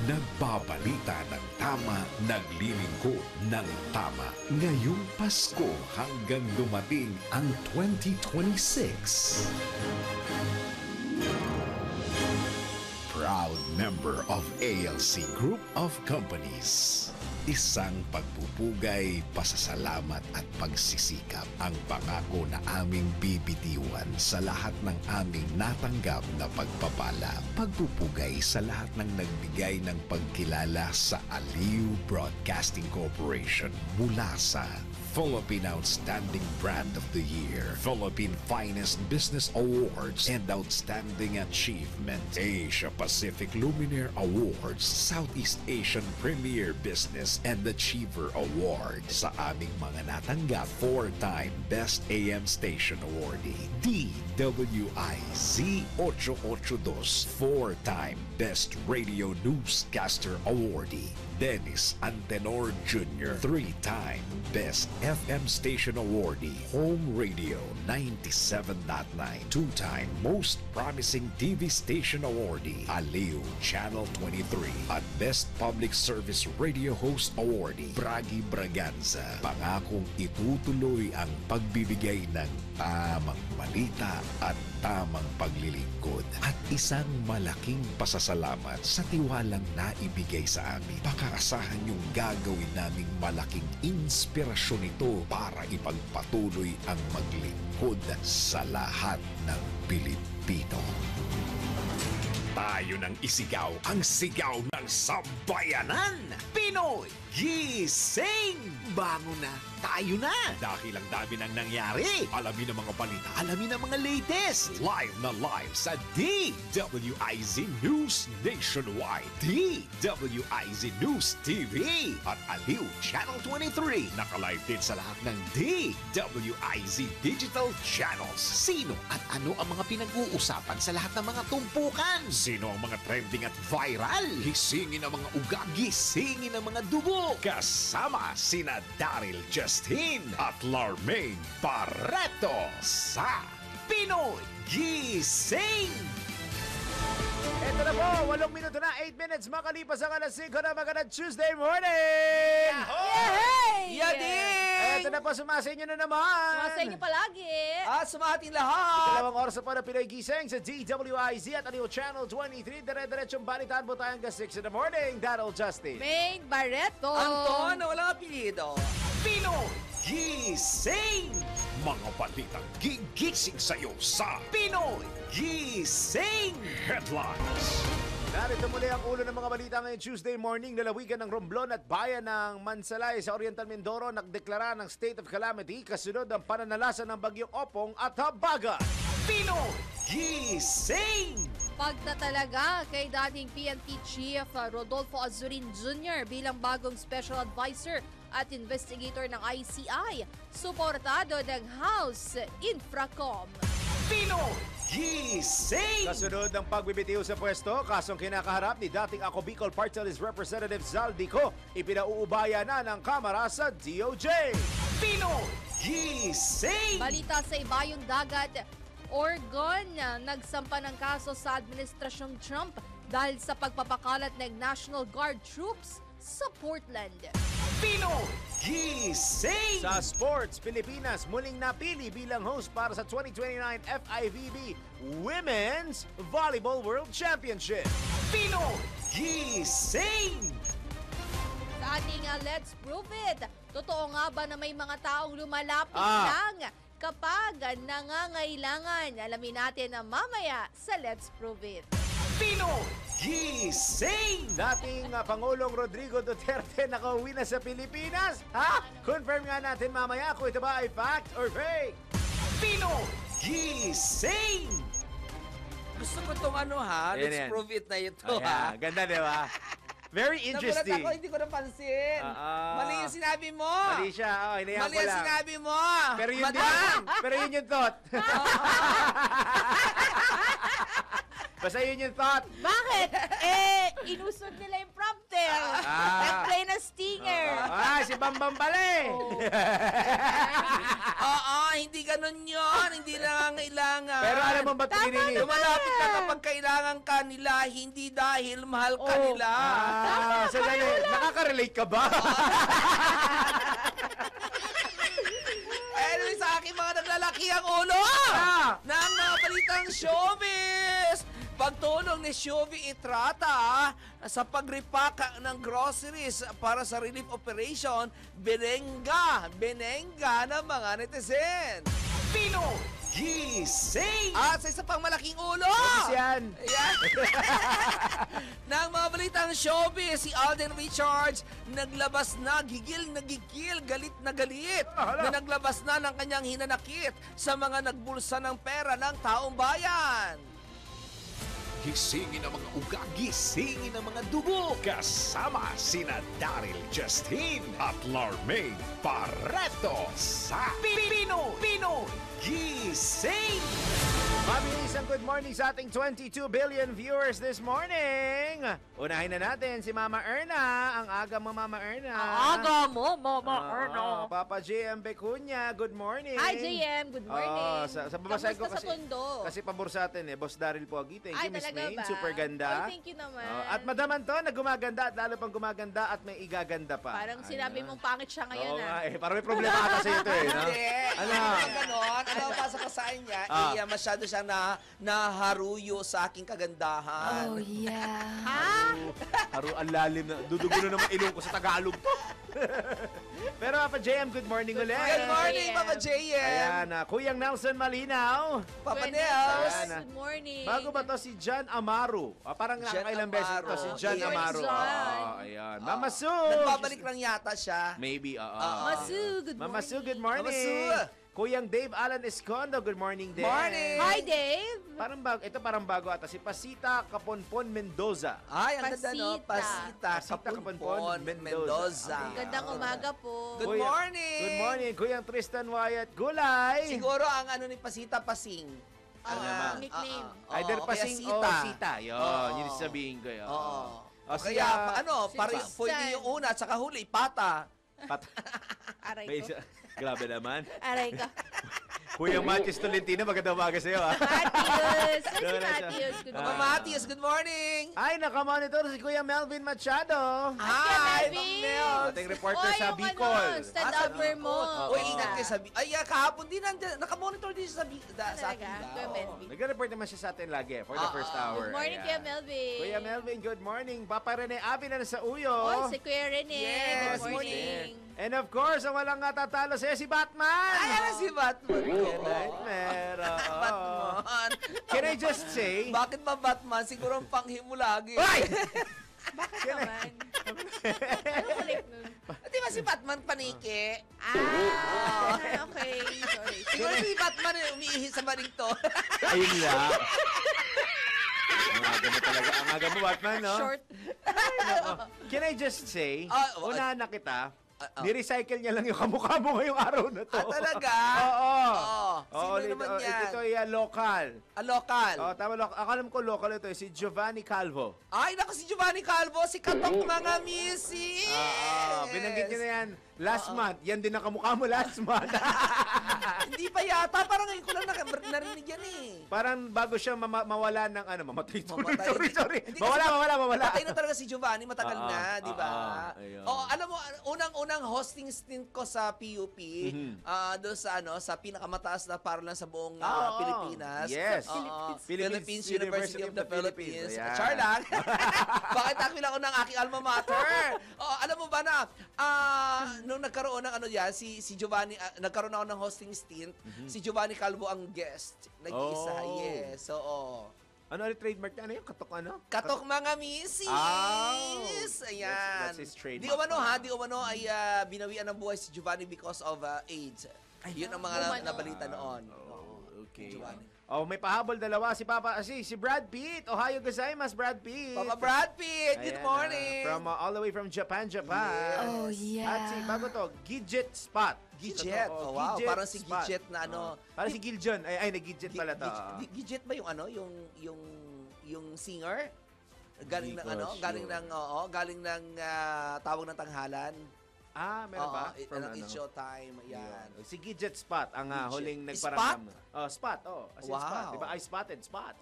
Nagbabalita ng tama, naglilingkod ng tama. Ngayong Pasko hanggang dumating ang 2026. Proud member of ALC Group of Companies. Isang pagpupugay, pasasalamat at pagsisikap ang pangako na aming bibitiwan sa lahat ng aming natanggap na pagpapala. Pagpupugay sa lahat ng nagbigay ng pagkilala sa Aliw Broadcasting Corporation mula sa Philippine Outstanding Brand of the Year, Philippine Finest Business Awards, and Outstanding Achievement, Asia Pacific Luminaire Awards, Southeast Asian Premier Business and Achiever Award. Sa aming mga natanggap, 4-time Best AM Station Awardee, DWIZ 882, 4-time Best Radio Newscaster Awardee, Dennis Antenor Jr., 3-time Best FM Station Awardee, Home Radio 97.9, 2-time Most Promising TV Station Awardee, Aliw Channel 23, at Best Public Service Radio Host Awardee, Bragi Braganza. Pangakong itutuloy ang pagbibigay ng tamang balita at tamang paglilingkod at isang malaking pasasalamat sa tiwalang naibigay sa amin. Pakaasahan yung gagawin naming malaking inspirasyon ito para ipagpatuloy ang maglingkod sa lahat ng Pilipino. Tayo nang isigaw ang sigaw ng sambayanan. Pinoy Gising! Bangon na, tayo na! Dahil ang dami nang nangyari. Alamin ang mga balita, alamin ang mga latest. Live na live sa DWIZ News Nationwide, DWIZ News TV, at Aliw Channel 23. Nakalive din sa lahat ng DWIZ Digital Channels. Sino at ano ang mga pinag-uusapan sa lahat ng mga tumpukan? Sino ang mga trending at viral? Gisingin ang mga ugat, gisingin ang mga dugo. Kasama sina Daryl Justin at Larmaine Barreto sa Pinoy Gising! Ito na po, 8 minuto na, 8 minutes makalipas ang alas 5 na magandang Tuesday morning! Yay! Yadin! Ito na po, sumasa inyo na naman! Mga sa inyo palagi. At sumahating lahat! Dalawang oras na po na Pinoy Gising sa DWIZ at Aliw Channel 23. Dire-diretsong balitaan po tayo hanggang 6 in the morning. Daryl Justin. Main Barreto. Anton, na walang apelido. Pinoy Gising! Mga balitang gigising sa'yo sa Pinoy Gising! Headlines! Narito muli ang ulo ng mga balita ngayong Tuesday morning. Lalawigan ng Romblon at bayan ng Mansalay sa Oriental Mindoro nagdeklara ng state of calamity kasunod ng pananalasan ng bagyong Opong at Habagat. Pinoy Gising! Pagtatalaga kay dating PNP Chief Rodolfo Azurin Jr. bilang bagong Special Advisor at Investigator ng ICI, suportado ng House Infracom. Pinoy Gising! Kasunod ng pagbibitiw sa pwesto, kasong kinakaharap ni dating Ako Bicol Party List Representative Zaldico, ipinauubaya na ng Kamara sa DOJ. Pinoy Gising! Balita sa Ibayong Dagat, Oregon, nagsampa ng kaso sa Administrasyong Trump dahil sa pagpapakalat ng National Guard troops sa Portland. Gising! Sa Sports Pilipinas, muling napili bilang host para sa 2029 FIVB Women's Volleyball World Championship. Gising! Sa ating Let's Prove It, totoo nga ba na may mga taong lumalapit lang kapag nangangailangan? Alamin natin na mamaya sa Let's Prove It. Gising! Dating Pangulong Rodrigo Duterte nakauwi na sa Pilipinas. Ha? Confirm nga natin mamaya kung ito ba ay fact or fake. Gising! Gusto ko itong Yan, let's yan. prove it na ito, Ayan, ganda, di ba? Very Nagulat interesting. ako, hindi ko napansin. Mali yung sinabi mo. Mali siya. Oh, hinayaan Mali ko yung lang. sinabi mo. Pero yun din. Madam! Pero yun yung thought. Basta yun yung thought. Bakit? Inusog nila yung prompter. Nag-play na stinger. Si Bambam pala eh. Oo, hindi ganun yun. Hindi nangangailangan. Pero alam mo ba't pinili? Lumalapit ka kapag kailangan ka nila, hindi dahil mahal ka nila. Sandali. Nakaka-relate ka ba? Anyway, sa aking mga naglalaki ang ulo ng mga balitang showbiz. Pagtulong ni Shovie Itrata sa pagripak ng groceries para sa relief operation, benenga ng mga netizen. Gising! At sa isa pang malaking ulo, Obis yan. Ayan. Nang mga balitang showbiz, si Alden Richards naglabas na, gigil, galit na galit, na naglabas na ng kanyang hinanakit sa mga nagbulsa ng pera ng taong bayan. Gisingin ang mga ugat, gisingin ang mga dugo. Kasama sina Daryl Justin at Larmaine Barreto sa Pino Gising! Mabilis ang good morning sa ating 22 billion viewers this morning. Unahin na natin si Mama Erna. Ang aga mo, Mama Erna. Aga mo, Mama Erna. Papa JM Becunya, good morning. Hi, JM. Good morning. Sa babasahin ko Kamusta kasi, sa tondo? kasi pabor sa atin Boss Daryl Pogi. Thank you, Miss talaga Maine. ba? Super ganda. Oy, thank you naman. At Madam Anton, na gumaganda at lalo pang gumaganda at may igaganda pa. Parang sinabi mong pangit siya ngayon, Oo nga ah. parang may problema ata sa ito eh. No? Hindi. Ano? Ganon. Ano ang basa ko sa kanya? Masyado siyang naharuyo sa aking kagandahan. Oh, yeah. Haro ang lalim na. Dudugo na naman ilong ko sa Tagalog to. Pero Papa JM, good morning ulit. Good morning, Papa JM. Ayan, Kuyang Nelson Malinaw. Papa Good Nels. Ayan, Good morning. Bago ba to si John Amaro? Parang John nakakailang beses Amaro. to si John Yes, Amaro. John. Ayan. Mama Sue. Nagbabalik lang yata siya. Maybe, Masu, good morning. Mama Sue, good morning. Mama Sue. Kuyang Dave Alan Escondo, good morning, Dave. Morning. Hi, Dave. Parang bago ata. Si Pasita Caponpon Mendoza. Ay, ang ganda no? Pasita. Pasita Kapunpon Mendoza. Gandang umaga po. Good morning. Good morning, Kuyang Tristan Wyatt Gulay. Siguro ang ano ni Pasita Pasing. Ang nickname. Either Oo, Pasing kaya o Sita. Sita. Yun, Oo. yun yung sabihin ko. Yun. Oo. O, Kaya si pwede Pastan. yung una at saka huli, pata. Aray May ko. grabe naman. Aray ko. Kuya Matthews Tolentino, magandang umaga sa'yo. Matthews. Ano si Doon na siya. Matthews? Good Mama morning. Matias, good morning. Ay, nakamonitor si Kuya Melvin Machado. Hi, Melvin. Ma'am Nels. Ating reporter Oy, sa yung Bicol. stand-upper mo. Uy, ingat kayo sa Ay, kahapon din nakamonitor din siya sa sa akin. Talaga? Kuya Melvin. Nag-report naman siya sa atin lagi for the first hour. Good morning, Ayan. Kuya Melvin. Kuya Melvin, good morning. Papa Rene Abi na nasa uyo. Oh, si Kuya Rene. Yes, Good morning. And of course, ang walang natatalo sa'yo, si Batman. Ay, si Batman. Nightmare. oo. Batman. Can I just say? Bakit ba Batman? Siguro ang panghi mo lagi. Ay! Bakit naman? Ano kulit nun? Di ba si Batman paniki? Okay. Sorry. Siguro si Batman umiihi sa baling to. Ayun lang. Ang aga mo talaga. Ang aga mo, Batman, no? Short. Can I just say, Oh, unahan na kita, ni-recycle niya lang yung kamukha mo ngayong araw na to. Talaga? Oo. Sino naman yan? Ito ay local. Local. Oh, tama, local. Alam ko local ito, si Giovanni Calvo. Ay, naku si Giovanni Calvo, si Katok mga misis. Binanggit niya na yan last month. Yan din ang kamukha mo last month. Hindi pa yata. Parang ngayon ko lang narinig yan eh. Parang bago siya mawala ng mamatay. Mamatay. Sorry. Hindi Mawala. Patay na talaga si Giovanni, matagal na, di ba? ayun. Alam mo, unang hosting stint ko sa PUP, doon sa pinakamataas na paralan sa buong Pilipinas. Yes. Philippines University of the Philippines. Ayan. Char lang. Bakit takwil ako ng aking alma mater? Alam mo ba na, nung nagkaroon ng si Giovanni, nagkaroon ako ng hosting stint, si Giovanni Calvo ang guest. Nag-iisa, yes. Ano yung trademark niya? Ano yung katok ano? Katok mga misis! Ayan. That's his trademark. Di umano ay binawian ng buhay si Giovanni because of AIDS. Yun ang mga nabalita noon. Okay. Giovanni. May pahabol dalawa si Brad Pitt. Ohayou gozaimasu, Brad Pitt. Papa Brad Pitt, good morning. From all the way from Japan. Yes. Oh, yeah. At bago to, Gidget Spot. Gidget. Wow, Gidget parang si Spot. Gidget na Parang si Giljon. Ay, nag-Gidget pala to. Gidget ba yung singer? Galing ng galing ng Tawag ng Tanghalan. Meron ba? It's Showtime. Yan. Si Gidget Spot ang huling Spot? nagparamdam. Spot, As in Wow. Spot. Diba? I spotted Spot.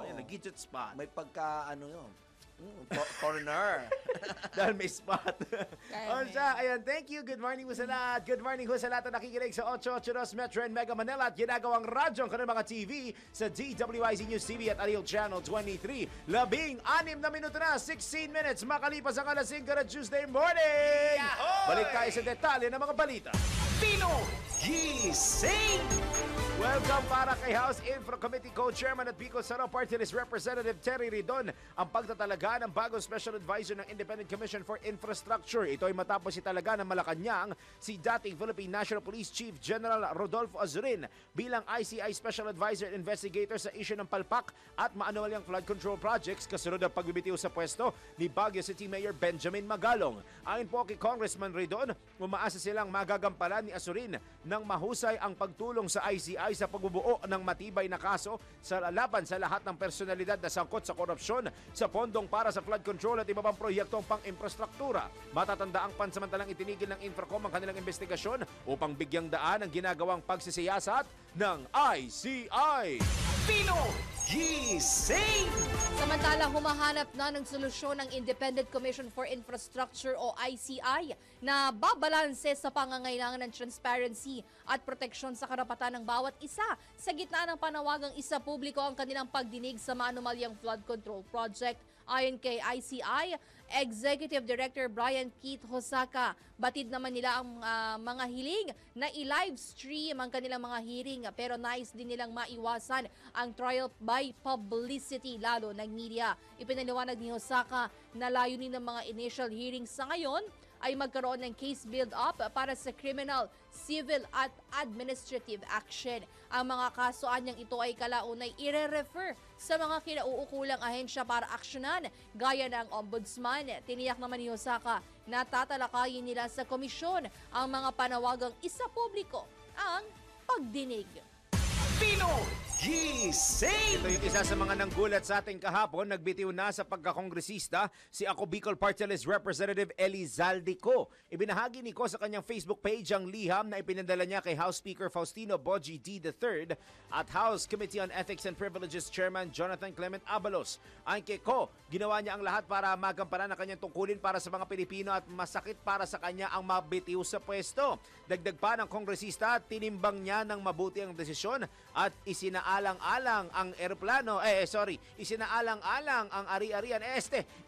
Ayan, Gidget Spot. May pagka, yun? Foreigner. Dahil may spot. Kaya Ayan, thank you. Good morning po sa lahat. Good morning po sa lahat na nakikinig sa 882 Metro and Mega Manila at ginagawang radyo ang kanilang mga TV sa DWIZ News TV at Ariel Channel 23. 16 na minuto na, 16 minutes makalipas ang alas 5 na Tuesday morning. Balik tayo sa detalye ng mga balita. Pino Gising! Welcome para kay House Infra Committee Co-Chairman at Bicol Saro Party List Representative Terry Ridon ang pagtatalaga ng bagong Special Advisor ng Independent Commission for Infrastructure. Ito ay matapos italaga ng Malacanang si dating Philippine National Police Chief General Rodolfo Azurin bilang ICI Special Advisor and Investigator sa issue ng palpak at maanuwalyang flood control projects kasunod ng pagbibitiw sa pwesto ni Baguio City Mayor Benjamin Magalong. Ayon po kay Congressman Ridon, umaasa silang magagampalan ni Azurin ng mahusay ang pagtulong sa ICI sa pagbubuo ng matibay na kaso sa laban sa lahat ng personalidad na sangkot sa korupsyon sa pondong para sa flood control at iba pang proyektong pang-infrastruktura. Matatanda ang pansamantalang itinigil ng Infracom ang kanilang investigasyon upang bigyang daan ang ginagawang pagsisiyasat ng ICI. Pino Gising! Samantala, humahanap na ng solusyon ng Independent Commission for Infrastructure o ICI na babalanse sa pangangailangan ng transparency at proteksyon sa karapatan ng bawat isa sa gitna ng panawagang isa publiko ang kanilang pagdinig sa maanumalyang flood control project. Ayon kay ICI Executive Director Brian Keith Hosaka, batid naman nila ang mga hiling na i-live stream ang kanilang mga hearing pero nais din nilang maiwasan ang trial by publicity lalo ng media. Ipinaliwanag ni Hosaka na layunin ng mga initial hearings sa ngayon ay magkaroon ng case build-up para sa criminal, civil at administrative action. Ang mga kaso anyang ito ay kalaunay ire-refer sa mga kinauukulang ahensya para aksyonan gaya ng ombudsman. Tiniyak naman ni Hosaka na tatalakayin nila sa komisyon ang mga panawagang isa publiko ang pagdinig. Pino Gising! Ito yung isa sa mga nanggulat sa ating kahapon. Nagbitiw na sa pagkakongresista si Ako Bicol Party List Representative Elizalde Co. Ibinahagi ni Co sa kanyang Facebook page ang liham na ipinadala niya kay House Speaker Faustino Bogie D. III at House Committee on Ethics and Privileges Chairman Jonathan Clement Abalos. Ayon kay Co, ginawa niya ang lahat para magampanan ang kanyang tungkulin para sa mga Pilipino at masakit para sa kanya ang mabitiw sa pwesto. Dagdag pa ng kongresista, tinimbang niya ng mabuti ang desisyon at isinaalang-alang ang isinaalang-alang ang ari-arian.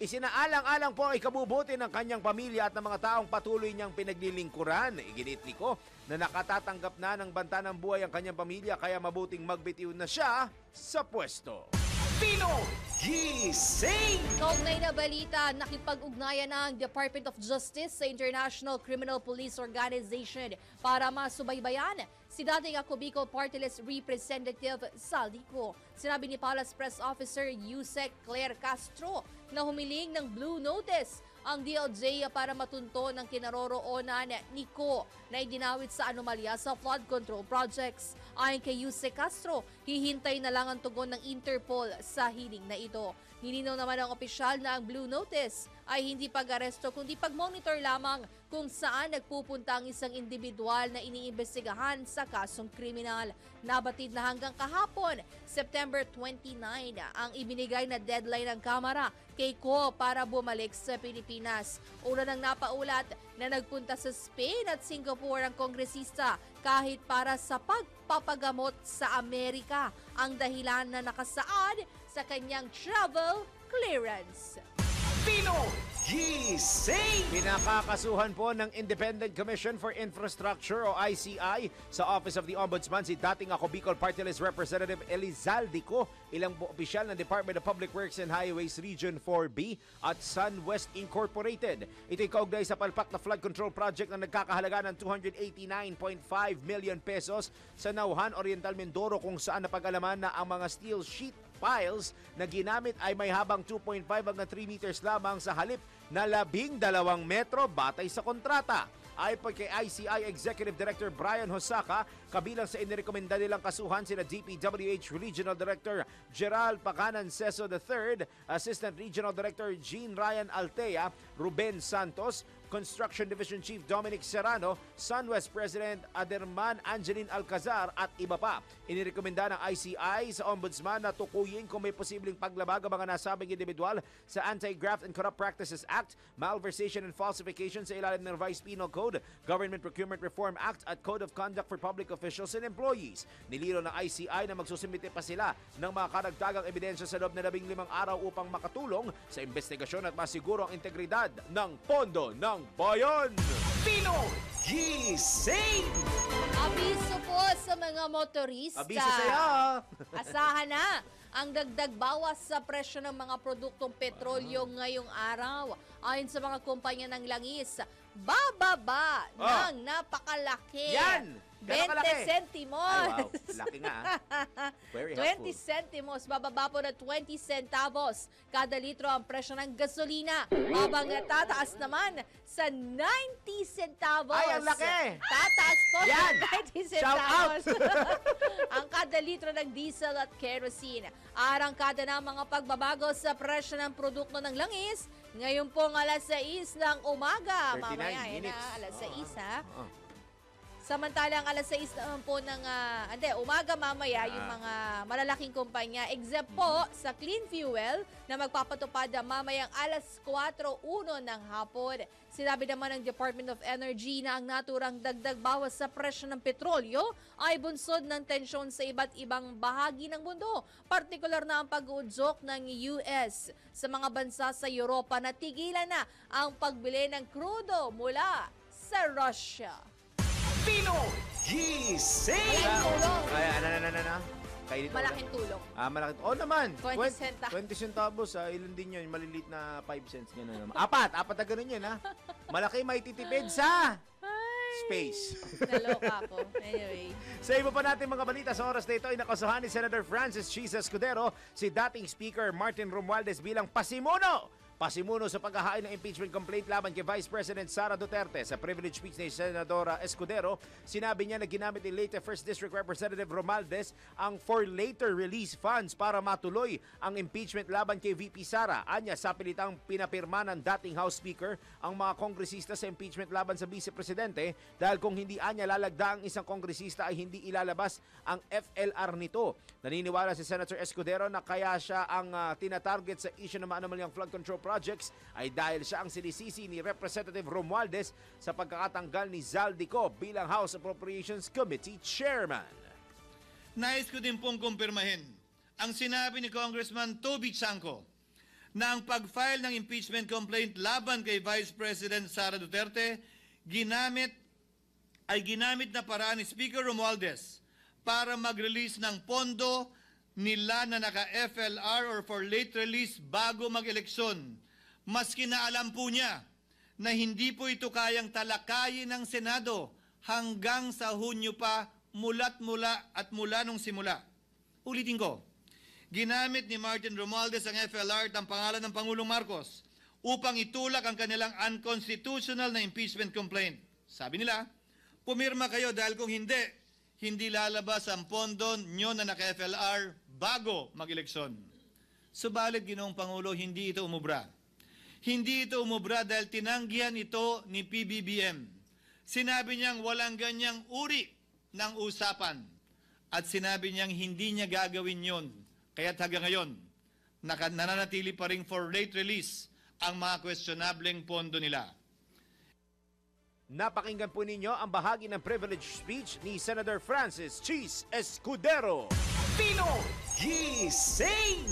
Isinaalang-alang po ang ikabubuti ng kanyang pamilya at ng mga taong patuloy niyang pinaglilingkuran. Iginit ni Ko na nakatatanggap na ng banta ng buhay ang kanyang pamilya kaya mabuting magbitiw na siya sa pwesto. Pino Gising! Kaugnay na balita, nakipag-ugnayan na ang Department of Justice sa International Criminal Police Organization para masubaybayan si dating Ako Bicol Party List Representative Saldico. Sinabi ni Palace Press Officer Yusek Claire Castro na humiling ng blue notice ang DOJ para matunto ng kinaroroonan ni Ko na idinawit sa anomalya sa flood control projects. Ayon kay Yusek Castro, hihintay na lang ang tugon ng Interpol sa hiling na ito. Nilinaw naman ng opisyal na ang blue notice ay hindi pag-aresto kundi pag-monitor lamang kung saan nagpupunta ang isang individual na iniimbestigahan sa kasong kriminal. Nabatid na hanggang kahapon, September 29, ang ibinigay na deadline ng Kamara kay Ko para bumalik sa Pilipinas. Una nang napaulat na nagpunta sa Spain at Singapore ang kongresista kahit para sa pagpapagamot sa Amerika, ang dahilan na nakasaad sa kanyang travel clearance. Pinakakasuhan po ng Independent Commission for Infrastructure o ICI sa Office of the Ombudsman si dating ako Bicol Party List Representative Elizaldico, ilang opisyal ng Department of Public Works and Highways Region 4B at SunWest Incorporated. Ito'y kaugnay sa palpak na flood control project na nagkakahalaga ng 289.5 million pesos sa Nauhan, Oriental Mindoro, kung saan napag-alaman na ang mga steel sheet piles na ginamit ay may habang 2.5 hanggang 3 meters lamang sa halip na 12 metro batay sa kontrata. Ayon pa kay ICI Executive Director Brian Hosaka, kabilang sa inirekomenda nilang kasuhan sina DPWH Regional Director Gerald Pacanan Seso III, Assistant Regional Director Jean Ryan Altea, Ruben Santos, Construction Division Chief Dominic Serrano, SunWest President Aderman Angeline Alcazar at iba pa. Inirekomenda ng ICI sa Ombudsman na tukuyin kung may posibleng paglabag ang mga nasabing individual sa Anti-Graft and Corrupt Practices Act, Malversation and Falsification sa ilalim ng Revised Penal Code, Government Procurement Reform Act at Code of Conduct for Public Officials and Employees. Nilino ng ICI na magsusumite pa sila ng mga karagdagang ebidensya sa loob na 15 araw upang makatulong sa investigasyon at masiguro ang integridad ng pondo ng bayan. Abiso po sa mga motorista. Abiso sa'yo. Asahan na ang dagdag bawas sa presyo ng mga produktong petrolyo ngayong araw. Ayon sa mga kumpanya ng langis, bababa ng napakalaki. Yan! 20 kalaki? centimos. Ay, wow. Laki nga. Very 20 helpful. centimos, bababa po na 20 centavos kada litro ang presyo ng gasolina. Habang tataas naman sa 90 centavos. Ay, ang laki! Tataas po Yan! sa 90 Shout out! centavos. ang kada litro ng diesel at kerosene. Arangkada na ang mga pagbabago sa presyo ng produkto ng langis. Ngayon pong alas 6 ng umaga. 39 Mamaya, yan minutes. na, alas 6 ha. Samantalang alas 6 naman po ng, umaga mamaya yung mga malalaking kumpanya, except po sa clean fuel na magpapatupad mamayang alas 4:01 ng hapon. Sinabi naman ng Department of Energy na ang naturang dagdag bawas sa presyo ng petrolyo ay bunsod ng tensyon sa iba't ibang bahagi ng mundo. Partikular na ang pag-uudyok ng US sa mga bansa sa Europa na tigilan na ang pagbili ng krudo mula sa Russia. Malaking tulong. Ay, ano. Kainit Malaking tulong. Malaking. Oo naman. 20 centavos. 20 centavos. Ilan din yun? Maliliit na 5 cents. Ganun naman. Apat na ganun yun, ha? Malaki may titipid sa space. Naloka ako. Anyway. Sa iba pa natin mga balita sa oras na ito ay nakasuhan ni Senator Francis Cheese Escudero si dating Speaker Martin Romualdez bilang pasimuno sa paghahain ng impeachment complaint laban kay Vice President Sara Duterte. Sa privilege speech ni Senadora Escudero, sinabi niya na ginamit ni late 1st District Representative Romualdez ang for later release funds para matuloy ang impeachment laban kay VP Sara. Anya, sa pilitang pinapirma ng dating House Speaker ang mga kongresista sa impeachment laban sa Vice Presidente dahil kung hindi anya lalagda ang isang kongresista ay hindi ilalabas ang FLR nito. Naniniwala si Senator Escudero na kaya siya ang tinatarget sa issue ng maanumalyang flood control projects ay dahil siya ang sinisisi ni Representative Romualdez sa pagkakatanggal ni Zaldico bilang House Appropriations Committee Chairman. Nais ko din pong kumpirmahin ang sinabi ni Congressman Toby Chanco na ang pag-file ng impeachment complaint laban kay Vice President Sara Duterte ginamit na paraan ni Speaker Romualdez para mag-release ng pondo nila na naka-FLR or for late release bago mag-eleksyon. Maski na alam po niya na hindi po ito kayang talakayin ng Senado hanggang sa Hunyo pa mula nung simula. Ulitin ko, ginamit ni Martin Romualdez ang FLR at ang pangalan ng Pangulong Marcos upang itulak ang kanilang unconstitutional na impeachment complaint. Sabi nila, pumirma kayo dahil kung hindi lalabas ang pondo nyo na naka-FLR bago mag-eleksyon. Subalit, Ginoong Pangulo, hindi ito umubra. Hindi ito umubra dahil tinanggihan ito ni PBBM. Sinabi niyang walang ganyang uri ng usapan at sinabi niyang hindi niya gagawin yon. Kaya't hanggang ngayon, nananatili pa rin for late release ang mga questionableng pondo nila. Napakinggan po ninyo ang bahagi ng privilege speech ni Senator Francis Cheese Escudero. Pino Gising!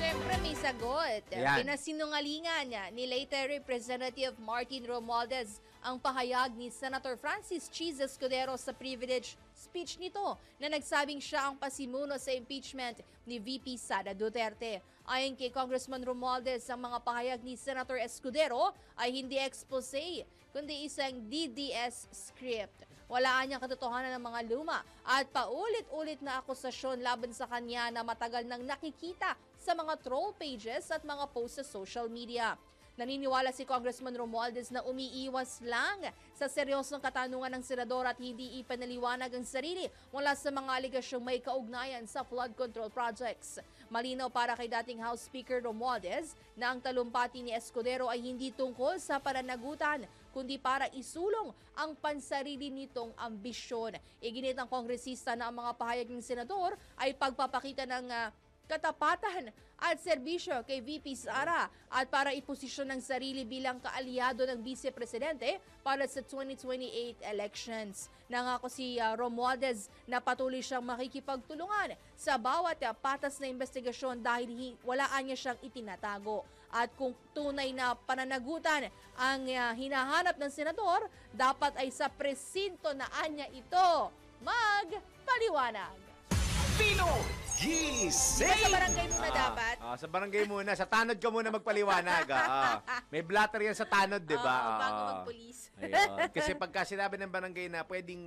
Siyempre may sagot. Ayan. Pinasinungalingan niya ni late Representative Martin Romualdez ang pahayag ni Senator Francis Cheese Escudero sa privilege speech nito na nagsabing siya ang pasimuno sa impeachment ni VP Sara Duterte. Ayon kay Congressman Romualdez, ang mga pahayag ni Senator Escudero ay hindi expose, kundi isang DDS script. Walaan niyang katotohanan ng mga luma at paulit-ulit na akusasyon laban sa kanya na matagal nang nakikita sa mga troll pages at mga posts sa social media. Naniniwala si Congressman Romualdez na umiiwas lang sa seryosong katanungan ng senador at hindi ipanaliwanag ang sarili mula sa mga aligasyong may kaugnayan sa flood control projects. Malinaw para kay dating House Speaker Romualdez na ang talumpati ni Escudero ay hindi tungkol sa pananagutan, kundi para isulong ang pansarili nitong ambisyon. Iginit ng kongresista na ang mga pahayag ng senador ay pagpapakita ng katapatan at serbisyo kay VP Sara at para iposisyon ng sarili bilang kaalyado ng Vice Presidente para sa 2028 elections. Nangako si Romualdez na patuloy siyang makikipagtulungan sa bawat patas na investigasyon dahil walaan niya siyang itinatago. At kung tunay na pananagutan ang hinahanap ng senador, dapat ay sa presinto na anya ito magpaliwanag. Pino Gising! Sa barangay muna dapat. Sa barangay muna. Sa tanod ka muna magpaliwanag. May blatter yan sa tanod, di ba? Bago magpulis. Ayun. Kasi pagka sinabi ng barangay na pwedeng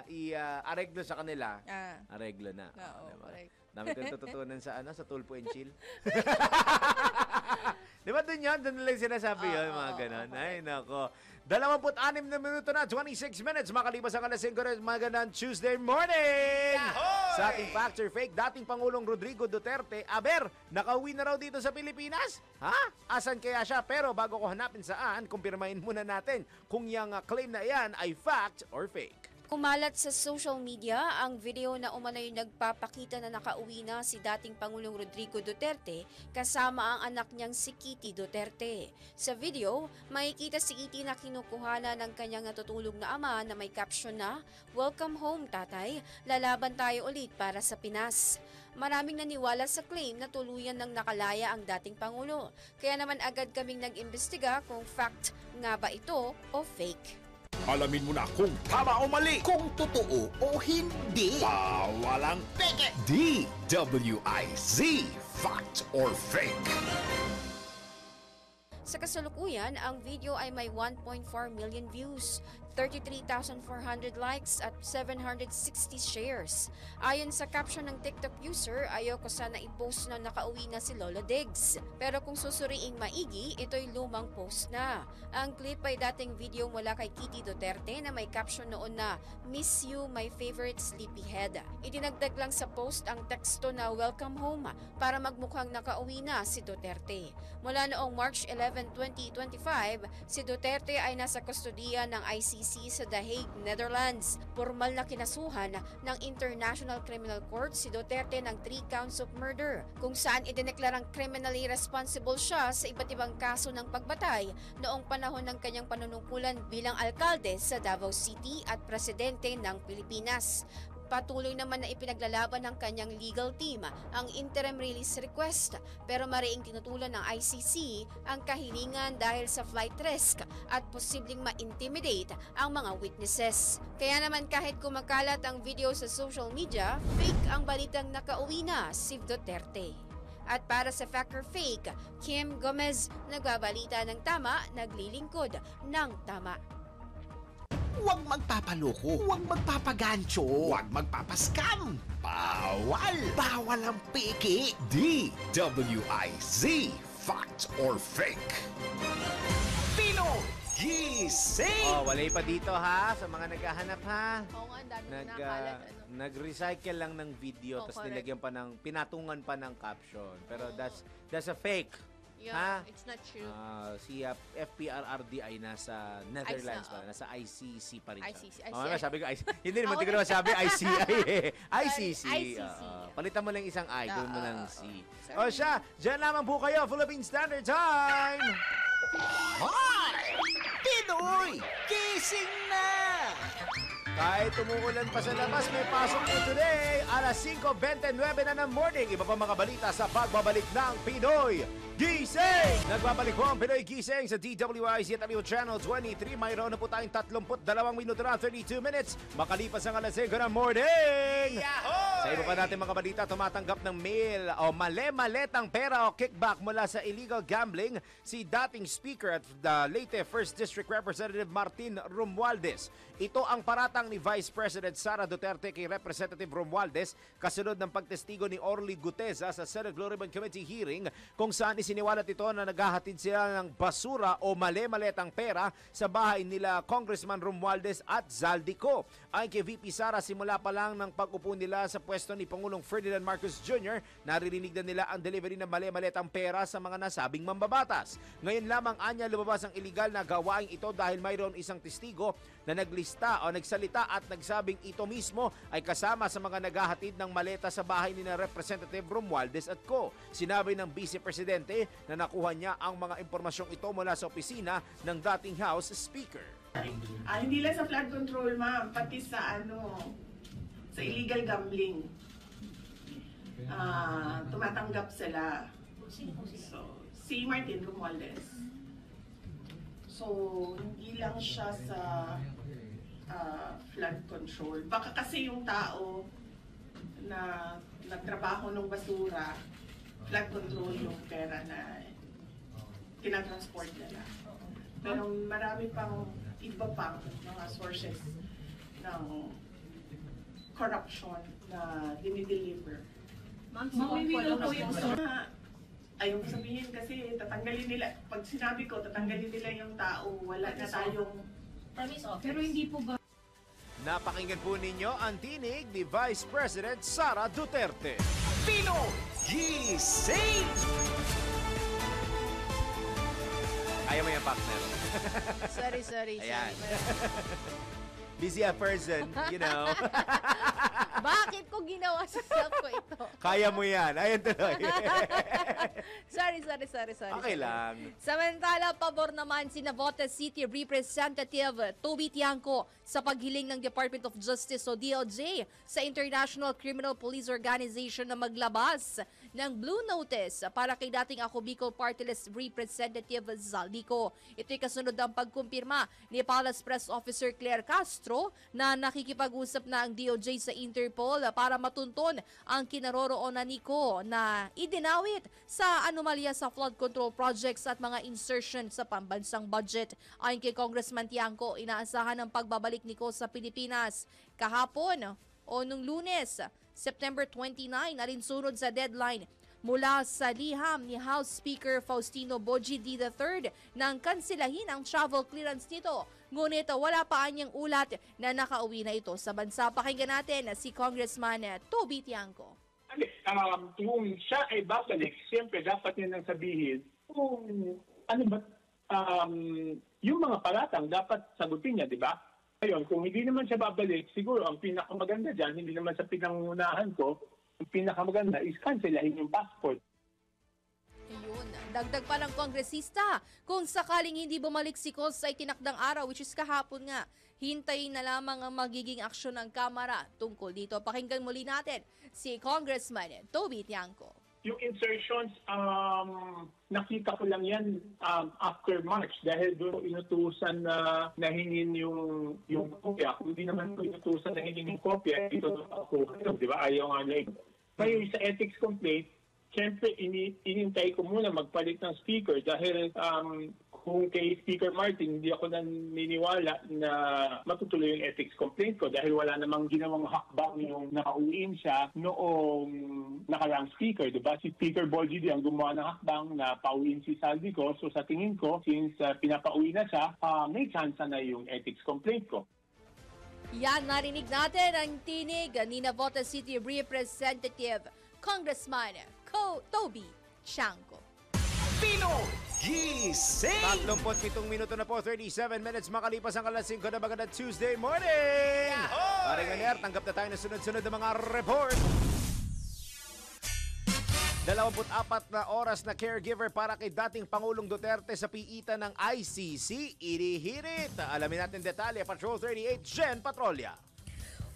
i-areglo sa kanila, areglo na. Diba? Correct. Dami ko natutunan sa Tulpo and Chill. Di ba doon yan? Doon lang sinasabi yun, mga ganon. Ay, nako. 26 na minuto na, 26 minutes, makalipas ang alas 5 magandang Tuesday morning! Sa ating Fact or Fake, dating Pangulong Rodrigo Duterte, nakauwi na raw dito sa Pilipinas? Ha? Asan kaya siya? Pero bago ko hanapin saan, kumpirmahin muna natin kung yung claim na yan ay fact or fake. Kumalat sa social media ang video na umano'y nagpapakita na nakauwi na si dating Pangulong Rodrigo Duterte kasama ang anak niyang si Kitty Duterte. Sa video, makikita si Kitty na kinukuhala ng kanyang natutulog na ama na may caption na, "Welcome home, tatay. Lalaban tayo ulit para sa Pinas." Maraming naniwala sa claim na tuluyan ng nakalaya ang dating Pangulo. Kaya naman agad kaming nag-imbestiga kung fact nga ba ito o fake. Alamin mo na kung tama o mali, kung totoo o hindi. Bawalang peke. DWIZ, fact or fake. Sa kasalukuyan, ang video ay may 1.4 million views, 33,400 likes at 760 shares. Ayon sa caption ng TikTok user, ayoko sana i-post na nakauwi na si Lolo Diggs. Pero kung susuriing maigi, ito'y lumang post na. Ang clip ay dating video mula kay Kitty Duterte na may caption noon na, "Miss you, my favorite sleepyhead." Idinagdag lang sa post ang teksto na "Welcome home" para magmukhang nakauwi na si Duterte. Mula noong March 11, 2025, si Duterte ay nasa kustodiya ng ICC sa The Hague, Netherlands. Formal na kinasuhan ng International Criminal Court si Duterte ng 3 counts of murder, kung saan idineklarang criminally responsible siya sa iba't ibang kaso ng pagbatay noong panahon ng kanyang panunungkulan bilang alkalde sa Davao City at presidente ng Pilipinas. Patuloy naman na ipinaglalaban ng kanyang legal team ang interim release request, pero mariing tinutulan ng ICC ang kahilingan dahil sa flight risk at posibleng ma-intimidate ang mga witnesses. Kaya naman kahit kumakalat ang video sa social media, fake ang balitang nakauwi na si Duterte. At para sa Fact or Fake, Kim Gomez, nagbabalita ng tama, naglilingkod ng tama. Huwag magpapaloko, huwag magpapagancho, huwag magpapaskam. Bawal! Bawal ang peke. DWIZ, fact or fake. Pino Gising! Walay pa dito ha, sa mga naghahanap ha. Oo nga, ang dami nakalat. Nag-recycle lang ng video, tapos nilagyan pa ng, pinatungan pa ng caption. Pero that's a fake. Yeah, Ha? it's not true. Si FPRRD ay nasa Netherlands ICC, pa, nasa ICC pa rin siya. ICC. Sabi ko, hindi naman Ako ko naman sabi ICI eh. ICC. ICC. Palitan mo lang isang I, gawin mo ng C. Sorry. O siya, dyan lamang po kayo, Philippine Standard Time! Hi! Pinoy! Gising na! Kahit umuulan pa sa labas, may pasok po today. Alas 5:29 na ng morning. Iba pa mga balita sa pagbabalik ng Pinoy Gising! Nagbabalik po ang Pinoy Gising sa DWIZ at Aliw Channel 23. Mayroon na po tayong 32 minuto na 32 minutes. Makalipas ang alas 5 ng morning. Sa iba pa natin mga balita, tumatanggap ng mail o male-maletang pera o kickback mula sa illegal gambling si dating Speaker at the Leyte 1st District Representative Martin Romualdez. Ito ang paratang ni Vice President Sara Duterte kay Representative Romualdez kasunod ng pagtestigo ni Orly Guteza sa Senate Blue Ribbon Committee hearing kung saan isiniwalat ito na naghahatid sila ng basura o male-maletang pera sa bahay nila Congressman Romualdez at Zaldico. Ayon kay VP Sara, simula pa lang ng pag-upo nila sa pwesto ni Pangulong Ferdinand Marcos Jr., naririnig na nila ang delivery ng male-maletang pera sa mga nasabing mambabatas. Ngayon lamang anya lumabas ang iligal na gawaing ito dahil mayroon isang testigo na naglista o nagsalita at nagsabing ito mismo ay kasama sa mga naghahatid ng maleta sa bahay ni na Representative Romualdez at Co. Sinabi ng Vice Presidente na nakuha niya ang mga impormasyong ito mula sa opisina ng dating House Speaker. Hindi lang sa flood control, ma'am, pati sa sa illegal gambling. Tumatanggap sila. So, si Martin Romualdez. So, hindi lang siya sa flood control. Baka kasi yung tao na nagtrabaho ng basura, flood control yung pera na tinatransport nila. Pero marami pang iba pang mga sources ng corruption na dinideliver. Ayaw ko sabihin kasi tatanggalin nila, pag sinabi ko tatanggalin nila yung tao, wala na tayong promise office. Pero hindi po ba? Napakinggan po ninyo ang tinig ni Vice President Sara Duterte. Pinoy Gising! Ayaw mo yung partner. Sorry. Ayan. Busy a person, you know. Bakit ko ginawa sa self ko ito? Kaya mo yan. Ayan tuloy. Sorry. Okay lang. Samantala, pabor naman si Navotas City Representative Toby Tiangco sa paghiling ng Department of Justice o DOJ sa International Criminal Police Organization na maglabas ng Blue Notice para kay dating Ako Bicol Party List Representative Zaldico. Ito'y kasunod ng pagkumpirma ni Palace Press Officer Claire Castro na nakikipag-usap na ang DOJ sa Interpol para matunton ang kinaroroonan ni Ko na idinawit sa anomalya sa flood control projects at mga insertion sa pambansang budget. Ayon kay Congressman Tiangco, inaasahan ang pagbabalik ni Ko sa Pilipinas kahapon o nung Lunes, September 29, alinsunod sa deadline mula sa liham ni House Speaker Faustino Boji D. III nang kansilahin ang travel clearance nito. Ngunit wala pa anyang ulat na nakauwi na ito sa bansa. Pakinggan natin si Congressman Toby Tiangco. Kung siya ay babalik, siyempre dapat niya nang sabihin kung ano ba, yung mga palatang dapat sagutin niya, di ba? Ngayon, kung hindi naman siya babalik, siguro ang pinakamaganda dyan, hindi naman sa pinangunahan ko, ang pinakamaganda is cancelahin yung passport. Ayun, dagdag pa ng kongresista, kung sakaling hindi bumalik si Ko sa itinakdang araw, which is kahapon nga, hintayin na lamang ang magiging aksyon ng Kamara tungkol dito. Pakinggan muli natin si Congressman Toby Tiangco. Yung insertions, nakita ko lang yan after March dahil doon inutusan na nahingin yung kopya. Kung hindi naman ko inutusan na hingin yung kopya, ito ako, di ba? Ayaw nga niya ito. Ngayon sa ethics complaint, siyempre inintay ko muna magpalit ng speaker dahil kung kay Speaker Martin, hindi ako naniniwala na matutuloy yung ethics complaint ko dahil wala namang ginawang hakbang yung nakauwiin siya noong nakaraang speaker, diba? Si Speaker Bolgidi ang gumawa ng hakbang na pauwiin si Zaldico. So sa tingin ko, since pinapauwi na siya, may chance na yung ethics complaint ko. Yan, narinig natin ang tinig ni Navotas City Representative Congressman Toby Tiangco. Pinoy Gising! 37 minuto na po, 37 minutes makalipas ang alas 5 na magandang Tuesday morning! Paring Aner, tanggap na tayo ng sunod-sunod na mga report. 24 na oras na caregiver para kay dating Pangulong Duterte sa piitan ng ICC. Inihirit. Alamin natin detalye. Patrol 38, Jen Patrolya.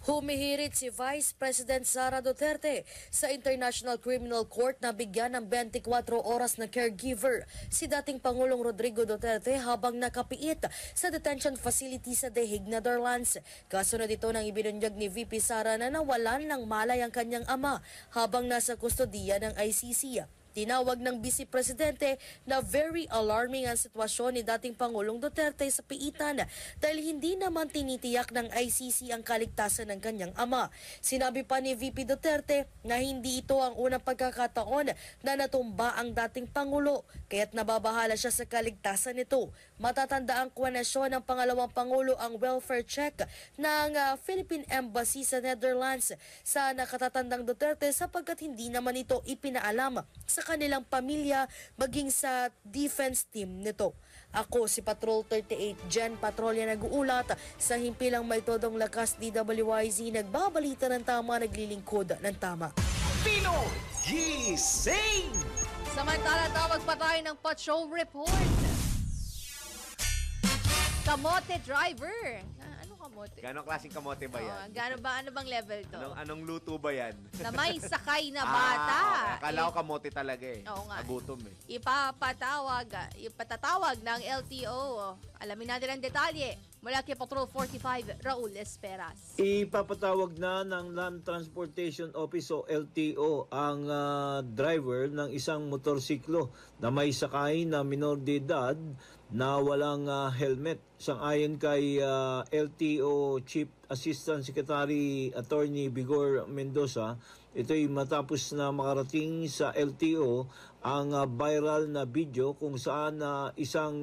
Humihirit si Vice President Sara Duterte sa International Criminal Court na bigyan ng 24 oras na caregiver si dating Pangulong Rodrigo Duterte habang nakapiit sa detention facility sa The Hague, Netherlands. Kasunod ito nang ibinunyag ni VP Sara na nawalan ng malay ang kanyang ama habang nasa kustodiya ng ICC. Tinawag ng Vice Presidente na very alarming ang sitwasyon ni dating Pangulong Duterte sa piitan dahil hindi naman tinitiyak ng ICC ang kaligtasan ng kanyang ama. Sinabi pa ni VP Duterte na hindi ito ang unang pagkakataon na natumba ang dating Pangulo, kaya't nababahala siya sa kaligtasan nito. Matatanda ang kwenasyon ng pangalawang Pangulo ang welfare check ng Philippine Embassy sa Netherlands sa nakatatandang Duterte sapagkat hindi naman ito ipinaalam sa kanilang pamilya maging sa defense team nito. Ako si Patrol 38 Jen Patrolya nag-uulat sa himpilang may todong lakas DWIZ, nagbabalita ng tama, naglilingkod ng tama. Pinoy Gising! Samantala, tawag pa tayo ng patrol report. Kamote driver. Ano kamote? Ganong klaseng kamote ba yan? Ano bang level to? Anong luto ba yan? Na may sakay na bata. Okay. Akala ko kamote talaga eh. Oo nga. Nagutom eh. Ipatatawag ng LTO. Alamin natin ang detalye. Mula kay Patrol 45, Raul Esperas. Ipapatawag na ng Land Transportation Office o LTO ang driver ng isang motorsiklo na may sakay na minor de edad na walang helmet. Sang-ayon kay LTO Chief Assistant Secretary Attorney Vigor Mendoza, ito'y matapos na makarating sa LTO ang viral na video kung saan isang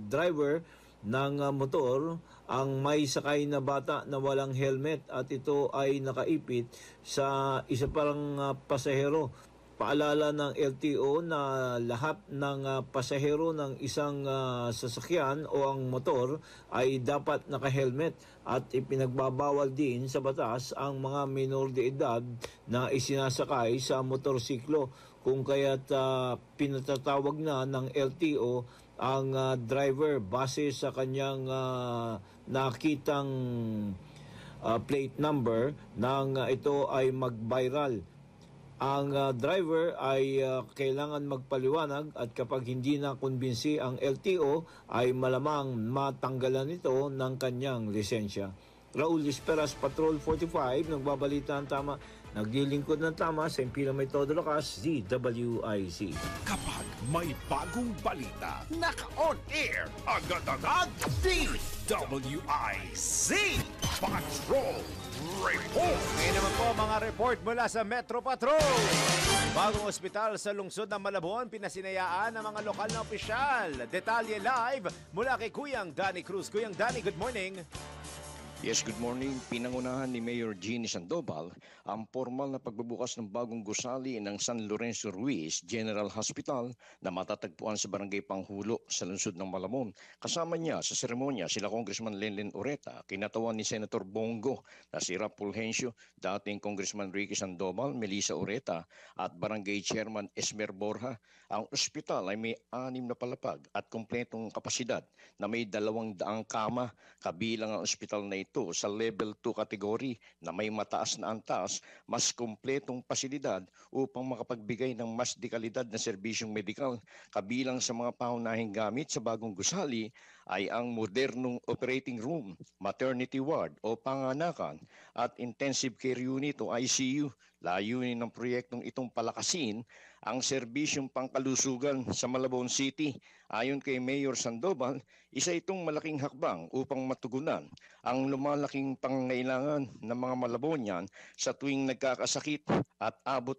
driver ng motor ang may sakay na bata na walang helmet at ito ay nakaipit sa isa parang pasahero. Paalala ng LTO na lahat ng pasahero ng isang sasakyan o ang motor ay dapat naka-helmet at ipinagbabawal din sa batas ang mga minor de edad na isinasakay sa motorsiklo, kung kaya't pinatatawag na ng LTO ang driver base sa kanyang nakitang plate number nang ito ay mag-viral. Ang driver ay kailangan magpaliwanag at kapag hindi na kumbinsi ang LTO ay malamang matanggalan ito ng kanyang lisensya. Raul Esperas, Patrol 45, nagbabalita ang tama, naglilingkod ng tama sa impilang may todo lakas, DWIZ. Kapag may bagong balita, naka-on air, agad-agad, DWIZ Patrol Report. Ngayon naman po mga report mula sa Metro Patrol. Bagong ospital sa lungsod ng Malabon, pinasinayaan ng mga lokal na opisyal. Detalye live mula kay Kuyang Danny Cruz. Kuyang Danny, good morning. Yes, good morning. Pinangunahan ni Mayor Jeannie Sandoval ang formal na pagbubukas ng bagong gusali ng San Lorenzo Ruiz General Hospital na matatagpuan sa Barangay Panghulo sa lungsod ng Malabon. Kasama niya sa seremonya sila Congressman Lenlen Oreta, kinatawan ni Senator Bongo na si Rap Fulgencio, dating Congressman Ricky Sandoval, Melissa Oreta at Barangay Chairman Esmer Borja. Ang ospital ay may 6 na palapag at kumpletong kapasidad na may 200 kama, kabilang ang ospital na ito sa level 2 category na may mataas na antas, mas kumpletong pasilidad upang makapagbigay ng mas dekalidad na serbisyong medikal. Kabilang sa mga pangunahing gamit sa bagong gusali ay ang modernong operating room, maternity ward o panganakan at intensive care unit o ICU. Layunin ng proyektong itong palakasin ang serbisyong pangkalusugan sa Malabon City. Ayon kay Mayor Sandoval, isa itong malaking hakbang upang matugunan ang lumalaking pangangailangan ng mga Malabonian sa tuwing nagkakasakit at abot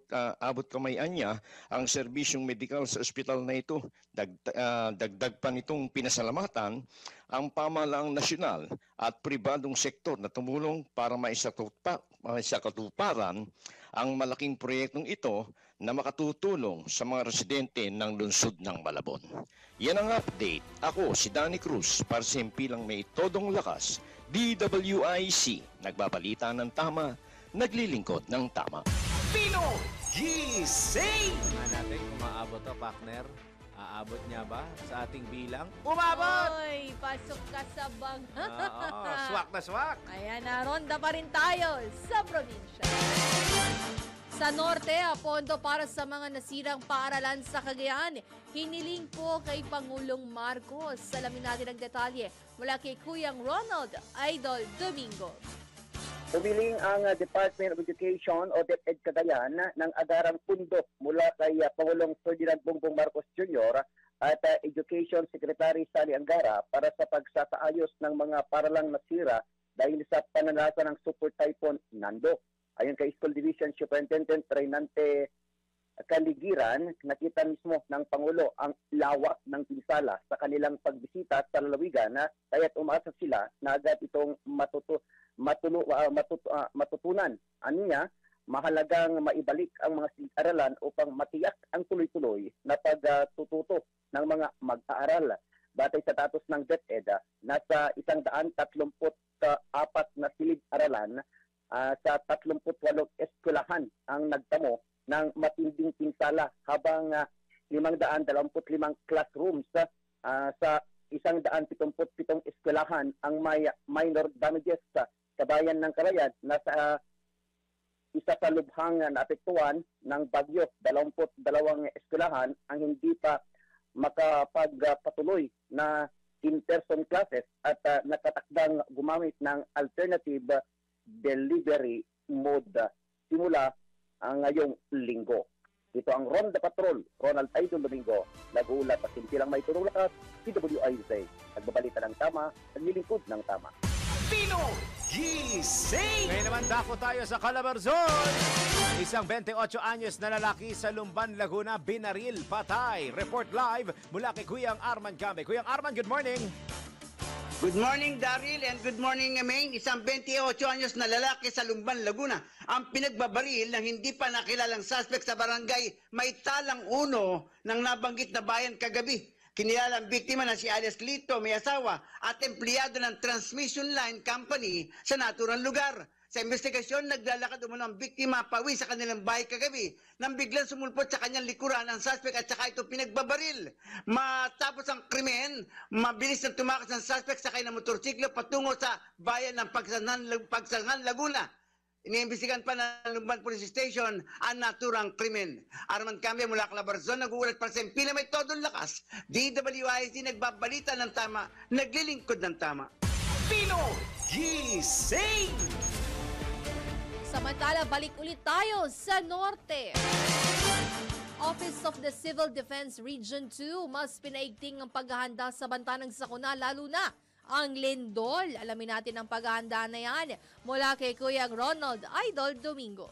kamayan niya ang serbisyong medikal sa ospital na ito. Dagdag pa nitong pinasalamatan ang pamahalaang nasyonal at pribadong sektor na tumulong para maisakatuparan ang malaking proyektong ito na makatutulong sa mga residente ng lungsod ng Malabon. Yan ang update. Ako si Danny Cruz para sa himpilang may todong lakas, DWIC. Nagbabalita ng tama, naglilingkod ng tama. Pino Gising! Natin kung maabot to, partner. Aabot niya ba sa ating bilang? Umabot! Oy, pasok ka sa bang. Oo, swak na swak. Ayan na, ronda pa rin tayo sa probinsya. Sa norte, pondo para sa mga nasirang paaralan sa Cagayan. Hiniling po kay Pangulong Marcos. Alamin natin ang detalye mula kay Kuyang Ronald Idol Domingo. Humiling ang Department of Education o DepEd Cagayan ng agarang pundo mula kay Pangulong Ferdinand Bongbong Marcos Jr. at Education Secretary Sally Angara para sa pagsasaayos ng mga paralang nasira dahil sa pananasa ng Super Typhoon Nando. Ayon kay School Division Superintendent Reynante Caligiran, nakita mismo ng Pangulo ang lawak ng pinsala sa kanilang pagbisita sa lalawigan kaya't umasa sila na agad itong matutunan. Aniya, mahalagang maibalik ang mga silid-aralan upang matiyak ang tuloy-tuloy na pagtututo ng mga mag-aaral. Batay sa datos ng DepEd, nasa 134 na silid-aralan sa 38 eskwelahan ang nagtamo ng matinding pinsala habang 525 classrooms sa 177 eskwelahan ang may minor damages. Kabayan ng Calayan nasa isa sa lubhang naapektuhan ng bagyo, 22 eskwelahan ang hindi pa makapagpatuloy na in-person classes at nakatakdang gumamit ng alternative delivery mode simula ang ngayong linggo. Ito ang Ronda Patrol, Ronald Idol Domingo, nag-uulat at simpilang may turong lakas, DWIC, nagbabalita ng tama, naglilingkod ng tama. Pino Gising! Ngayon naman dako tayo sa Calabarzon. Isang 28 anyos na lalaki sa Lumban, Laguna, binaril, patay. Report live mula kay Kuyang Arman Gambe. Kuyang Arman, good morning! Good morning, Daryl, and good morning, Maine. Isang 28 anyos na lalaki sa Lumban, Laguna ang pinagbabaril ng hindi pa nakilalang suspect sa barangay Maytalang 1 ng nabanggit na bayan kagabi. Kinilala ang biktima na si Alias Lito, may asawa at empleyado ng transmission line company sa naturang lugar. Sa investigasyon, naglalakad umano ang biktima pawi sa kanilang bahay kagabi nang biglang sumulpot sa kanyang likuran ang suspect at saka ito pinagbabaril. Matapos ang krimen, mabilis na tumakas ang suspect sakay ng motorsiklo patungo sa bayan ng Pagsangan, Laguna. Iniimbestigan pa ng Lumban Police Station ang naturang krimen. Arman Cambia mula Calabarzon, nag-uulat para sa Impila may todong lakas. DWIC nagbabalita ng tama, naglilingkod ng tama. Pino Gising! Samantala, balik ulit tayo sa norte. Office of the Civil Defense Region 2, mas pinaigting ang paghahanda sa banta ng sakuna, lalo na ang lindol. Alamin natin ang paghahanda na yan mula kay Kuyang Ronald Idol Domingo.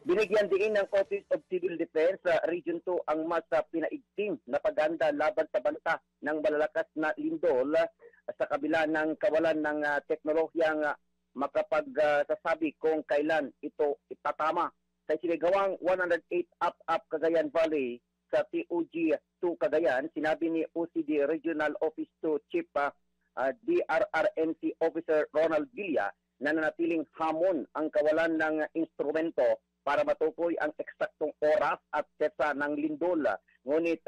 Binigyan din ng Office of Civil Defense Region 2 ang mas pinaigting na paghahanda laban sa banta ng malalakas na lindol sa kabila ng kawalan ng teknolohiyang makapagsasabi kung kailan ito itatama. Sa sinigawang 108 up Cagayan Valley sa TOG 2 Cagayan, sinabi ni OCD Regional Office 2 Chief DRRNC Officer Ronald Villa na nanatiling hamon ang kawalan ng instrumento para matukoy ang eksaktong oras at setsa ng lindol. Ngunit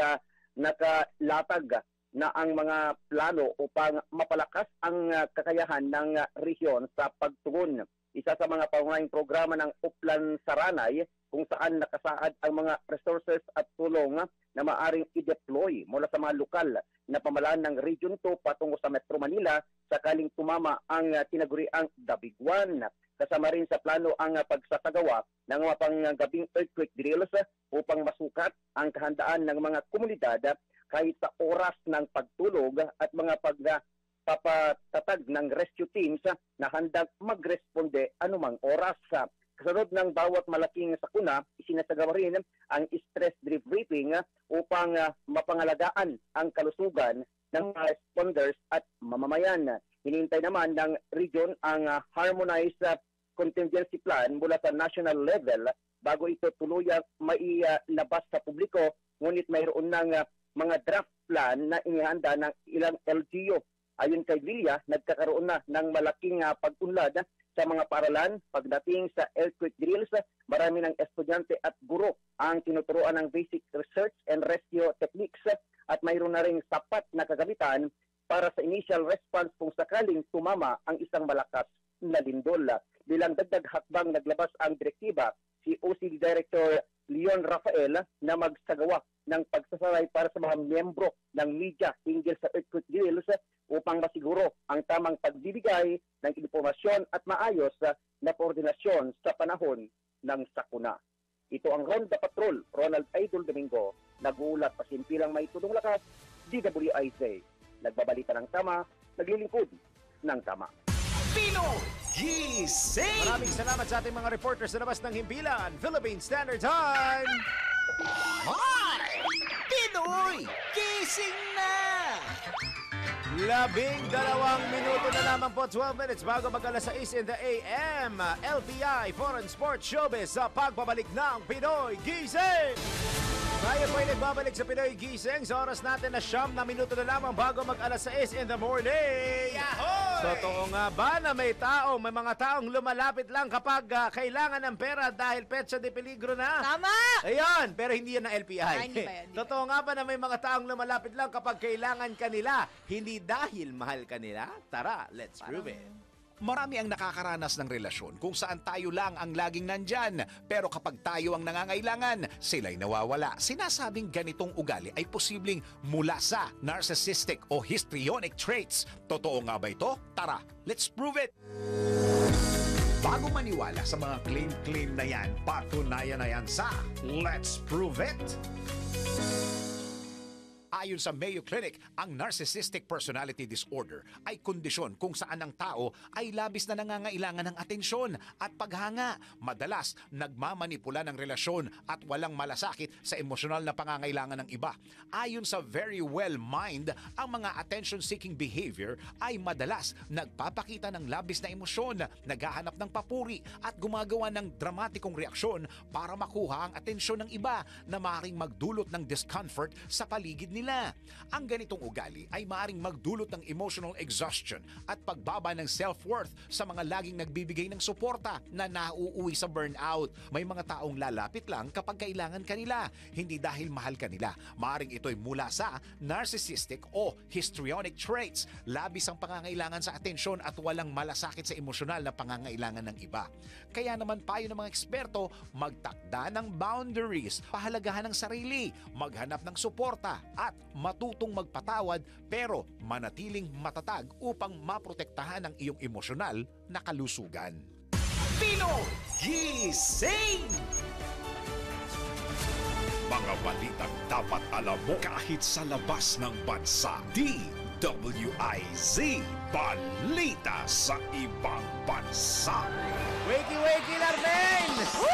nakalatag na ang mga plano upang mapalakas ang kakayahan ng rehiyon sa pagtugon. Isa sa mga pangunahing programa ng Uplan Saranay kung saan nakasaad ang mga resources at tulong na maaring i-deploy mula sa mga lokal na pamalaan ng Region 2 patungo sa Metro Manila sakaling tumama ang tinaguriang Dabiguan. Kasama rin sa plano ang pagsasagawa ng mga panggabing earthquake drills upang masukat ang kahandaan ng mga komunidad kahit sa oras ng pagtulog at mga pagpapatatag ng rescue teams na handang magresponde anumang oras. Kasunod ng bawat malaking sakuna, isinasagawa rin ang stress debriefing upang mapangalagaan ang kalusugan ng mga responders at mamamayan. Hinihintay naman ng region ang harmonized contingency plan mula sa national level bago ito tuluyang mailabas sa publiko, ngunit mayroon ng mga draft plan na inihanda ng ilang LGU. Ayon kay Villa, nagkakaroon na ng malaking pag-unlad sa mga paaralan pagdating sa earthquake drills. Marami ng estudyante at guro ang tinuturuan ng basic research and rescue techniques at mayroon na ring sapat na kagamitan para sa initial response kung sakaling tumama ang isang malakas na lindol. Bilang dagdag hakbang, naglabas ang direktiba si OCD Director Leon Rafael na magsagawa ng pagsasanay para sa mga miyembro ng media hinggil sa earthquake drills upang masiguro ang tamang pagbibigay ng impormasyon at maayos na koordinasyon sa panahon ng sakuna. Ito ang Ronda Patrol, Ronald Idol Domingo, nag-uulat pasimpilang may tudong lakas, DWIZ. Nagbabalita ng tama, naglilingkod ng tama. Pinoy Gising! Maraming salamat sa ating mga reporters sa labas ng himpilan. Philippine Standard Time! Hi! Pinoy Gising na! 12 minuto na lamang po, 12 minutes bago mag-alas 6 in the AM. LPI Foreign Sports Showbiz sa pagbabalik ng Pinoy Gising! Tayo po ay nagbabalik sa Pinoy Gising sa oras natin na 9 na minuto na lamang bago mag-alas 6 in the morning. Yahoy! Totoo nga ba na may mga taong lumalapit lang kapag kailangan ng pera dahil petsa de peligro na? Tama! Ayan, pero hindi yan ng LPI. Hindi ba yan? Totoo nga ba na may mga taong lumalapit lang kapag kailangan kanila, hindi dahil mahal kanila? Tara, let's prove it. Marami ang nakakaranas ng relasyon kung saan tayo lang ang laging nandyan. Pero kapag tayo ang nangangailangan, sila'y nawawala. Sinasabing ganitong ugali ay posibleng mula sa narcissistic o histrionic traits. Totoo nga ba ito? Tara, let's prove it! Bago maniwala sa mga claim-claim na yan, patunayan na yan sa Let's Prove It! Ayon sa Mayo Clinic, ang narcissistic personality disorder ay kondisyon kung saan ang tao ay labis na nangangailangan ng atensyon at paghanga. Madalas, nagmamanipula ng relasyon at walang malasakit sa emosyonal na pangangailangan ng iba. Ayon sa Very Well Mind, ang mga attention-seeking behavior ay madalas nagpapakita ng labis na emosyon, naghahanap ng papuri at gumagawa ng dramatikong reaksyon para makuha ang atensyon ng iba na maaaring magdulot ng discomfort sa paligid nila. Ang ganitong ugali ay maaaring magdulot ng emotional exhaustion at pagbaba ng self-worth sa mga laging nagbibigay ng suporta na nauuwi sa burnout. May mga taong lalapit lang kapag kailangan kanila, hindi dahil mahal kanila. Maaaring ito'y mula sa narcissistic o histrionic traits, labis ang pangangailangan sa atensyon at walang malasakit sa emosyonal na pangangailangan ng iba. Kaya naman payo ng mga eksperto, magtakda ng boundaries, pahalagahan ng sarili, maghanap ng suporta at matutong magpatawad pero manatiling matatag upang maprotektahan ang iyong emosyonal na kalusugan. Pinoy Gising! Mga balitang dapat alam mo kahit sa labas ng bansa. DWIZ, balita sa ibang bansa. Wakey, Larmen! Woo!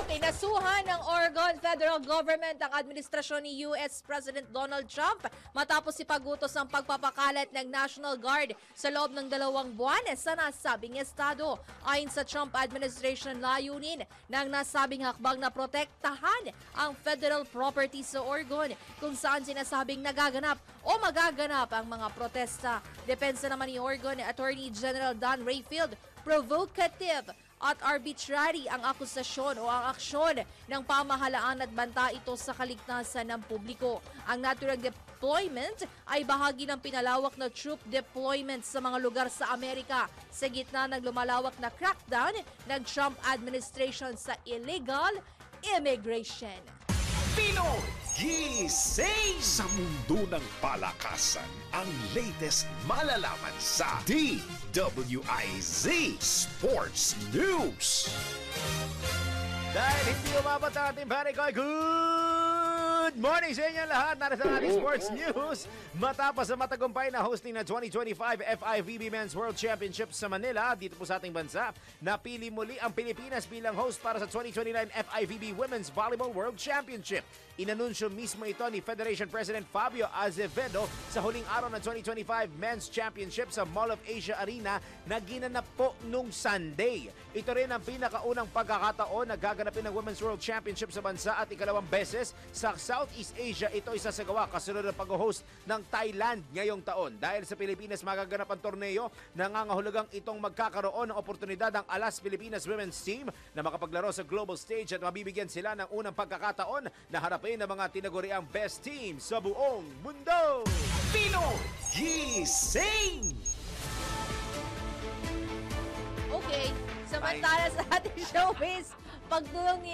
Kinasuhan ng Oregon Federal Government ang administrasyon ni US President Donald Trump matapos ipagutos ang pagpapakalat ng National Guard sa loob ng 2 buwan sa nasabing estado. Ayon sa Trump administration, layunin ng nasabing hakbang na protektahan ang federal property sa Oregon kung saan sinasabing nagaganap o magaganap ang mga protesta. Depensa naman ni Oregon Attorney General Don Rayfield, provocative at arbitrary ang akusasyon o ang aksyon ng pamahalaan at banta ito sa kaligtasan ng publiko. Ang naturang deployment ay bahagi ng pinalawak na troop deployment sa mga lugar sa Amerika sa gitna ng lumalawak na crackdown ng Trump administration sa illegal immigration. Pinoy Gising! Sa mundo ng palakasan, ang latest malalaman sa DWIZ Sports News. Dahil hindi umabot ang ating pare ko, good Good morning sa inyo lahat. Narito ang ating sports news. Matapos ang matagumpay na hosting ng 2025 FIVB Men's World Championship sa Manila, dito po sa ating bansa, napili muli ang Pilipinas bilang host para sa 2029 FIVB Women's Volleyball World Championship. Inanunsyo mismo ito ni Federation President Fabio Azevedo sa huling araw ng 2025 Men's Championship sa Mall of Asia Arena na ginanap po nung Sunday. Ito rin ang pinakaunang pagkakataon na gaganapin ng Women's World Championship sa bansa at ikalawang beses sa Southeast Asia ito isasagawa kasunod ng pag-host ng Thailand ngayong taon. Dahil sa Pilipinas magaganap ang torneo, nangangahulugang itong magkakaroon ng oportunidad ang Alas Pilipinas Women's Team na makapaglaro sa global stage at mabibigyan sila ng unang pagkakataon na harapin ng mga tinaguriang best team sa buong mundo. Pinoy Gising! Okay, samantala sa ating showbiz, pagdulong ni,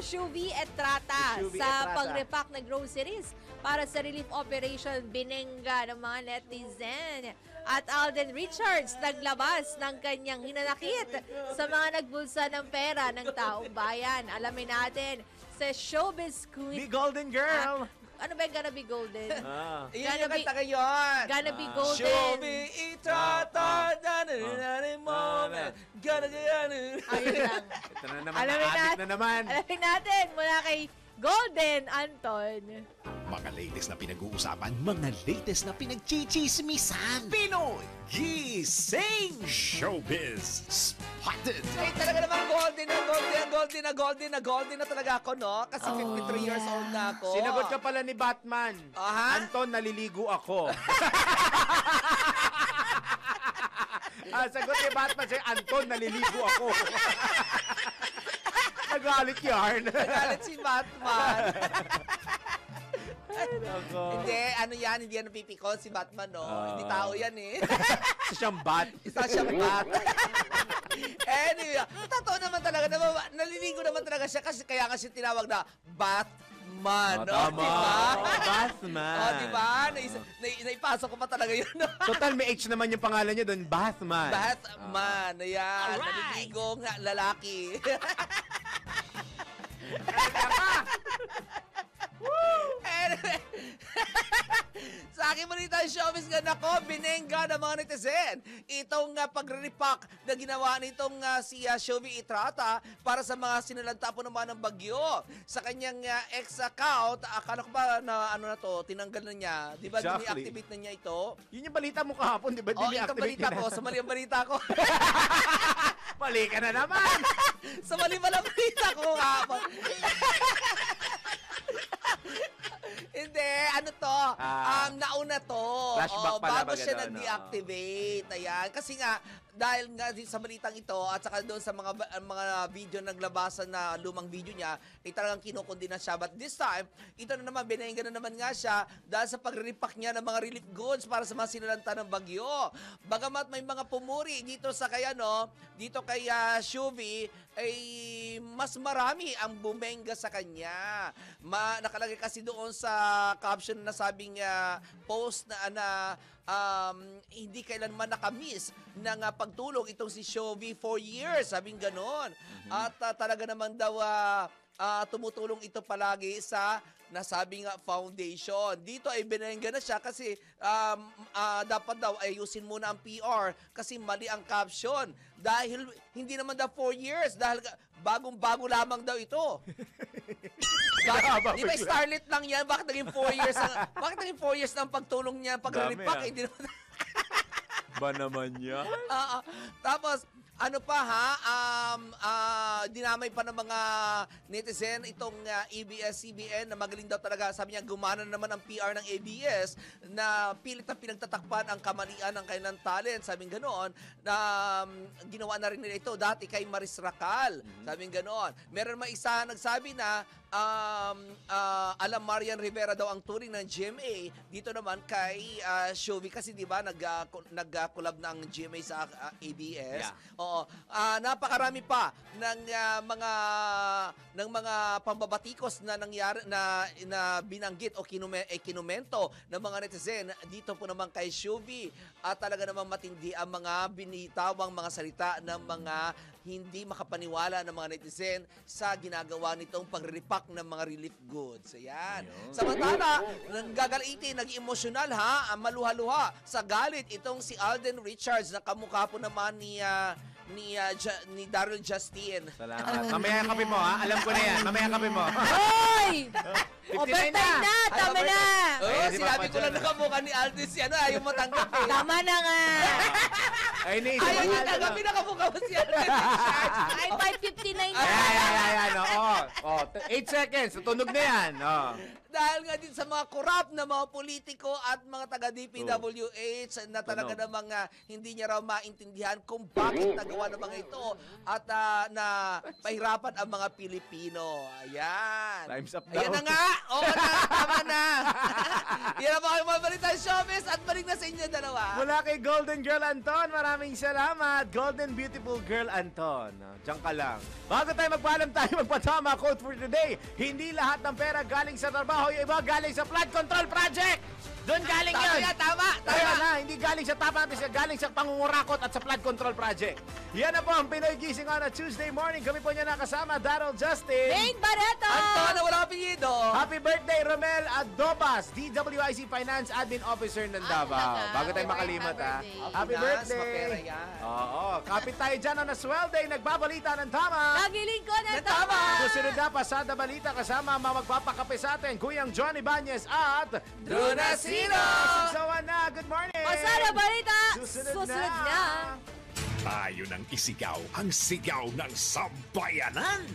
Shuvi Etrata Shuvi sa Etrata. pag-repack na groceries para sa relief operation binengga ng mga netizen. At Alden Richards naglabas ng kanyang hinanakit sa mga nagbulsa ng pera ng taong bayan. Alamin natin sa showbiz queen. Be Golden Girl! Ano ba yung Gonna Be Golden? Iyon yung kanta ngayon. Gonna Be Golden. Show me itata, moment. Ayun lang. Ito na naman, na naman. Alamin natin mula kay Golden Anton. Mga latest na pinag-uusapan, mga latest na pinagchichismisan. Pinoy Gising! Showbiz Spotted! Ay, talaga naman golden na talaga ako, no? Kasi 53 years old na ako. Sinagot ka pala ni Batman. Anton, naliligo ako. Sagot ni Batman sa'yo, Anton, naliligo ako. Nagalit yarn. Nagalit si Batman. Hindi, ano yan, hindi yan napipikon si Batman, no? Hindi tao yan, eh. Isa siyang bat. Isa siyang bat. Anyway, totoo naman talaga, naliligo naman talaga siya kasi kaya nga siya tinawag na Batman. Tama. Diba? Batman. Diba? Naipasok ko pa talaga yun. Total, may H naman yung pangalan niya doon, Batman. Batman, ayan. Naliligong lalaki. Anyway, sa aking balita ng showbiz nga nako, binengga ng mga netizen itong pagre-repack na ginawa nitong si Shuvi Etrata para sa mga sinalanta po naman ng bagyo. Sa kanyang ex-account, akala ko ba na ano na to, tinanggal na niya. Di ba Exactly. dini-activate na niya ito? Yun yung balita mo kahapon, di ba? Itong balita ko, sa mali ang balita ko. Mali ka na naman! Sa mali pala balita ko kahapon. Hindi, ano to? Nauna to. Flashback pala bago ba siya ganun, nag-deactivate. Ayan. Kasi nga, dahil nga sa balitang ito at saka doon sa mga video naglabasan na lumang video niya, talagang kinukundina siya. But this time, ito na naman, binengga na naman nga siya dahil sa pag-repack niya ng mga relief goods para sa mga sinalanta ng bagyo. Bagamat may mga pumuri dito sa kay dito kay Shuvi, ay mas marami ang bumenga sa kanya. Nakalagay kasi doon sa caption na sabing post na hindi kailanman nakamiss ng pagtulong itong si Shuvi for years, sabing ganon. At talaga naman daw tumutulong ito palagi sa nasabing foundation. Dito ay binengga na siya kasi dapat daw ayusin muna ang PR kasi mali ang caption. Dahil hindi naman daw 4 years, dahil bagong-bago lamang daw ito. Di ba starlet lang yan? Bakit naging 4 years? Bakit naging 4 years ng pagtulong niya pag-repack? Hindi naman. Ba naman yan? Tapos, ano pa dinamay pa ng mga netizen itong ABS-CBN na magaling daw talaga. Sabi niya, gumana naman ang PR ng ABS na pilit na pinagtatakpan ang kamalian ng kanilang talent. Sabing ganoon, na ginawa na rin nila ito dati kay Maris Racal. Sabing ganoon. Meron mga isa nagsabi na alam Marian Rivera daw ang turing ng GMA. Dito naman kay Shuvi kasi di ba nag-collab na ang GMA sa ABS. Yeah. Oo. Napakarami pa ng mga pambabatikos na nangyari na binanggit o kinumento ng mga netizen dito po naman kay Shuvi, at talaga namang matindi ang mga binitawang mga salita ng mga hindi makapaniwala ng mga netizen sa ginagawa nitong pagre-repack ng mga relief goods. Ayan. Samantala, nanggagalitin, nag-emosyonal maluha-luha sa galit itong si Alden Richards na kamukha po naman ni Daryl Justin. Salamat. Mamaya kape mo, ha? Alam ko na yan. Mamaya kape mo. Hoy! 59 Overtime na! Tama na! Sinabi ko lang na kamukha ni Alden si ayaw mo tanggap eh. Tama na nga! Ay, naisip ayaw ko niya nga, tanggapin na kamukha mo si Alden Richards. Ay, 5:59 na! Ayan. 8 seconds. Tunog na yan. Dahil nga din sa mga korap na mga politiko at mga taga-DPWH na talaga namang hindi niya raw maintindihan kung bakit nagawa ng mga ito at na pahirapan ang mga Pilipino. Ayan. Time's up Ayan na nga. Oo na. Tama na. Yan ang mga mabalita showbiz at balik na sa inyo dalawa. Mula kay Golden Girl Anton, maraming salamat. Golden Beautiful Girl Anton. Diyan ka lang. Bago tayo magpaalam, tayo magpatama quote for today. Hindi lahat ng pera galing sa trabaho, yung iba galing sa flood control project. Doon galing yun. Tama. Kaya na, hindi galing sa tapa natin, galing sa pangungurakot at sa flood control project. Yan na po ang Pinoy Gising on a Tuesday morning. Kami po niya nakasama, Daryl Justin. Maine Barreto! Anton na wala apelyido. Happy birthday, Romel Adobas, DWIC Finance Admin Officer ng Davao. Bago tayo makalimot, ha. Happy birthday. Oo. Kapit tayo dyan on a swell day. Nagbabalita ng tama. Nagiling ko ng tama! Susunod na Pasada Balita kasama ang magpapakape sa atin, Kuyang Johnny Banez at Drew Nasino. Sigsawan na. Good morning. Pasada Balita! Susunod na! Tayo nang isigaw ang sigaw ng sambayanan.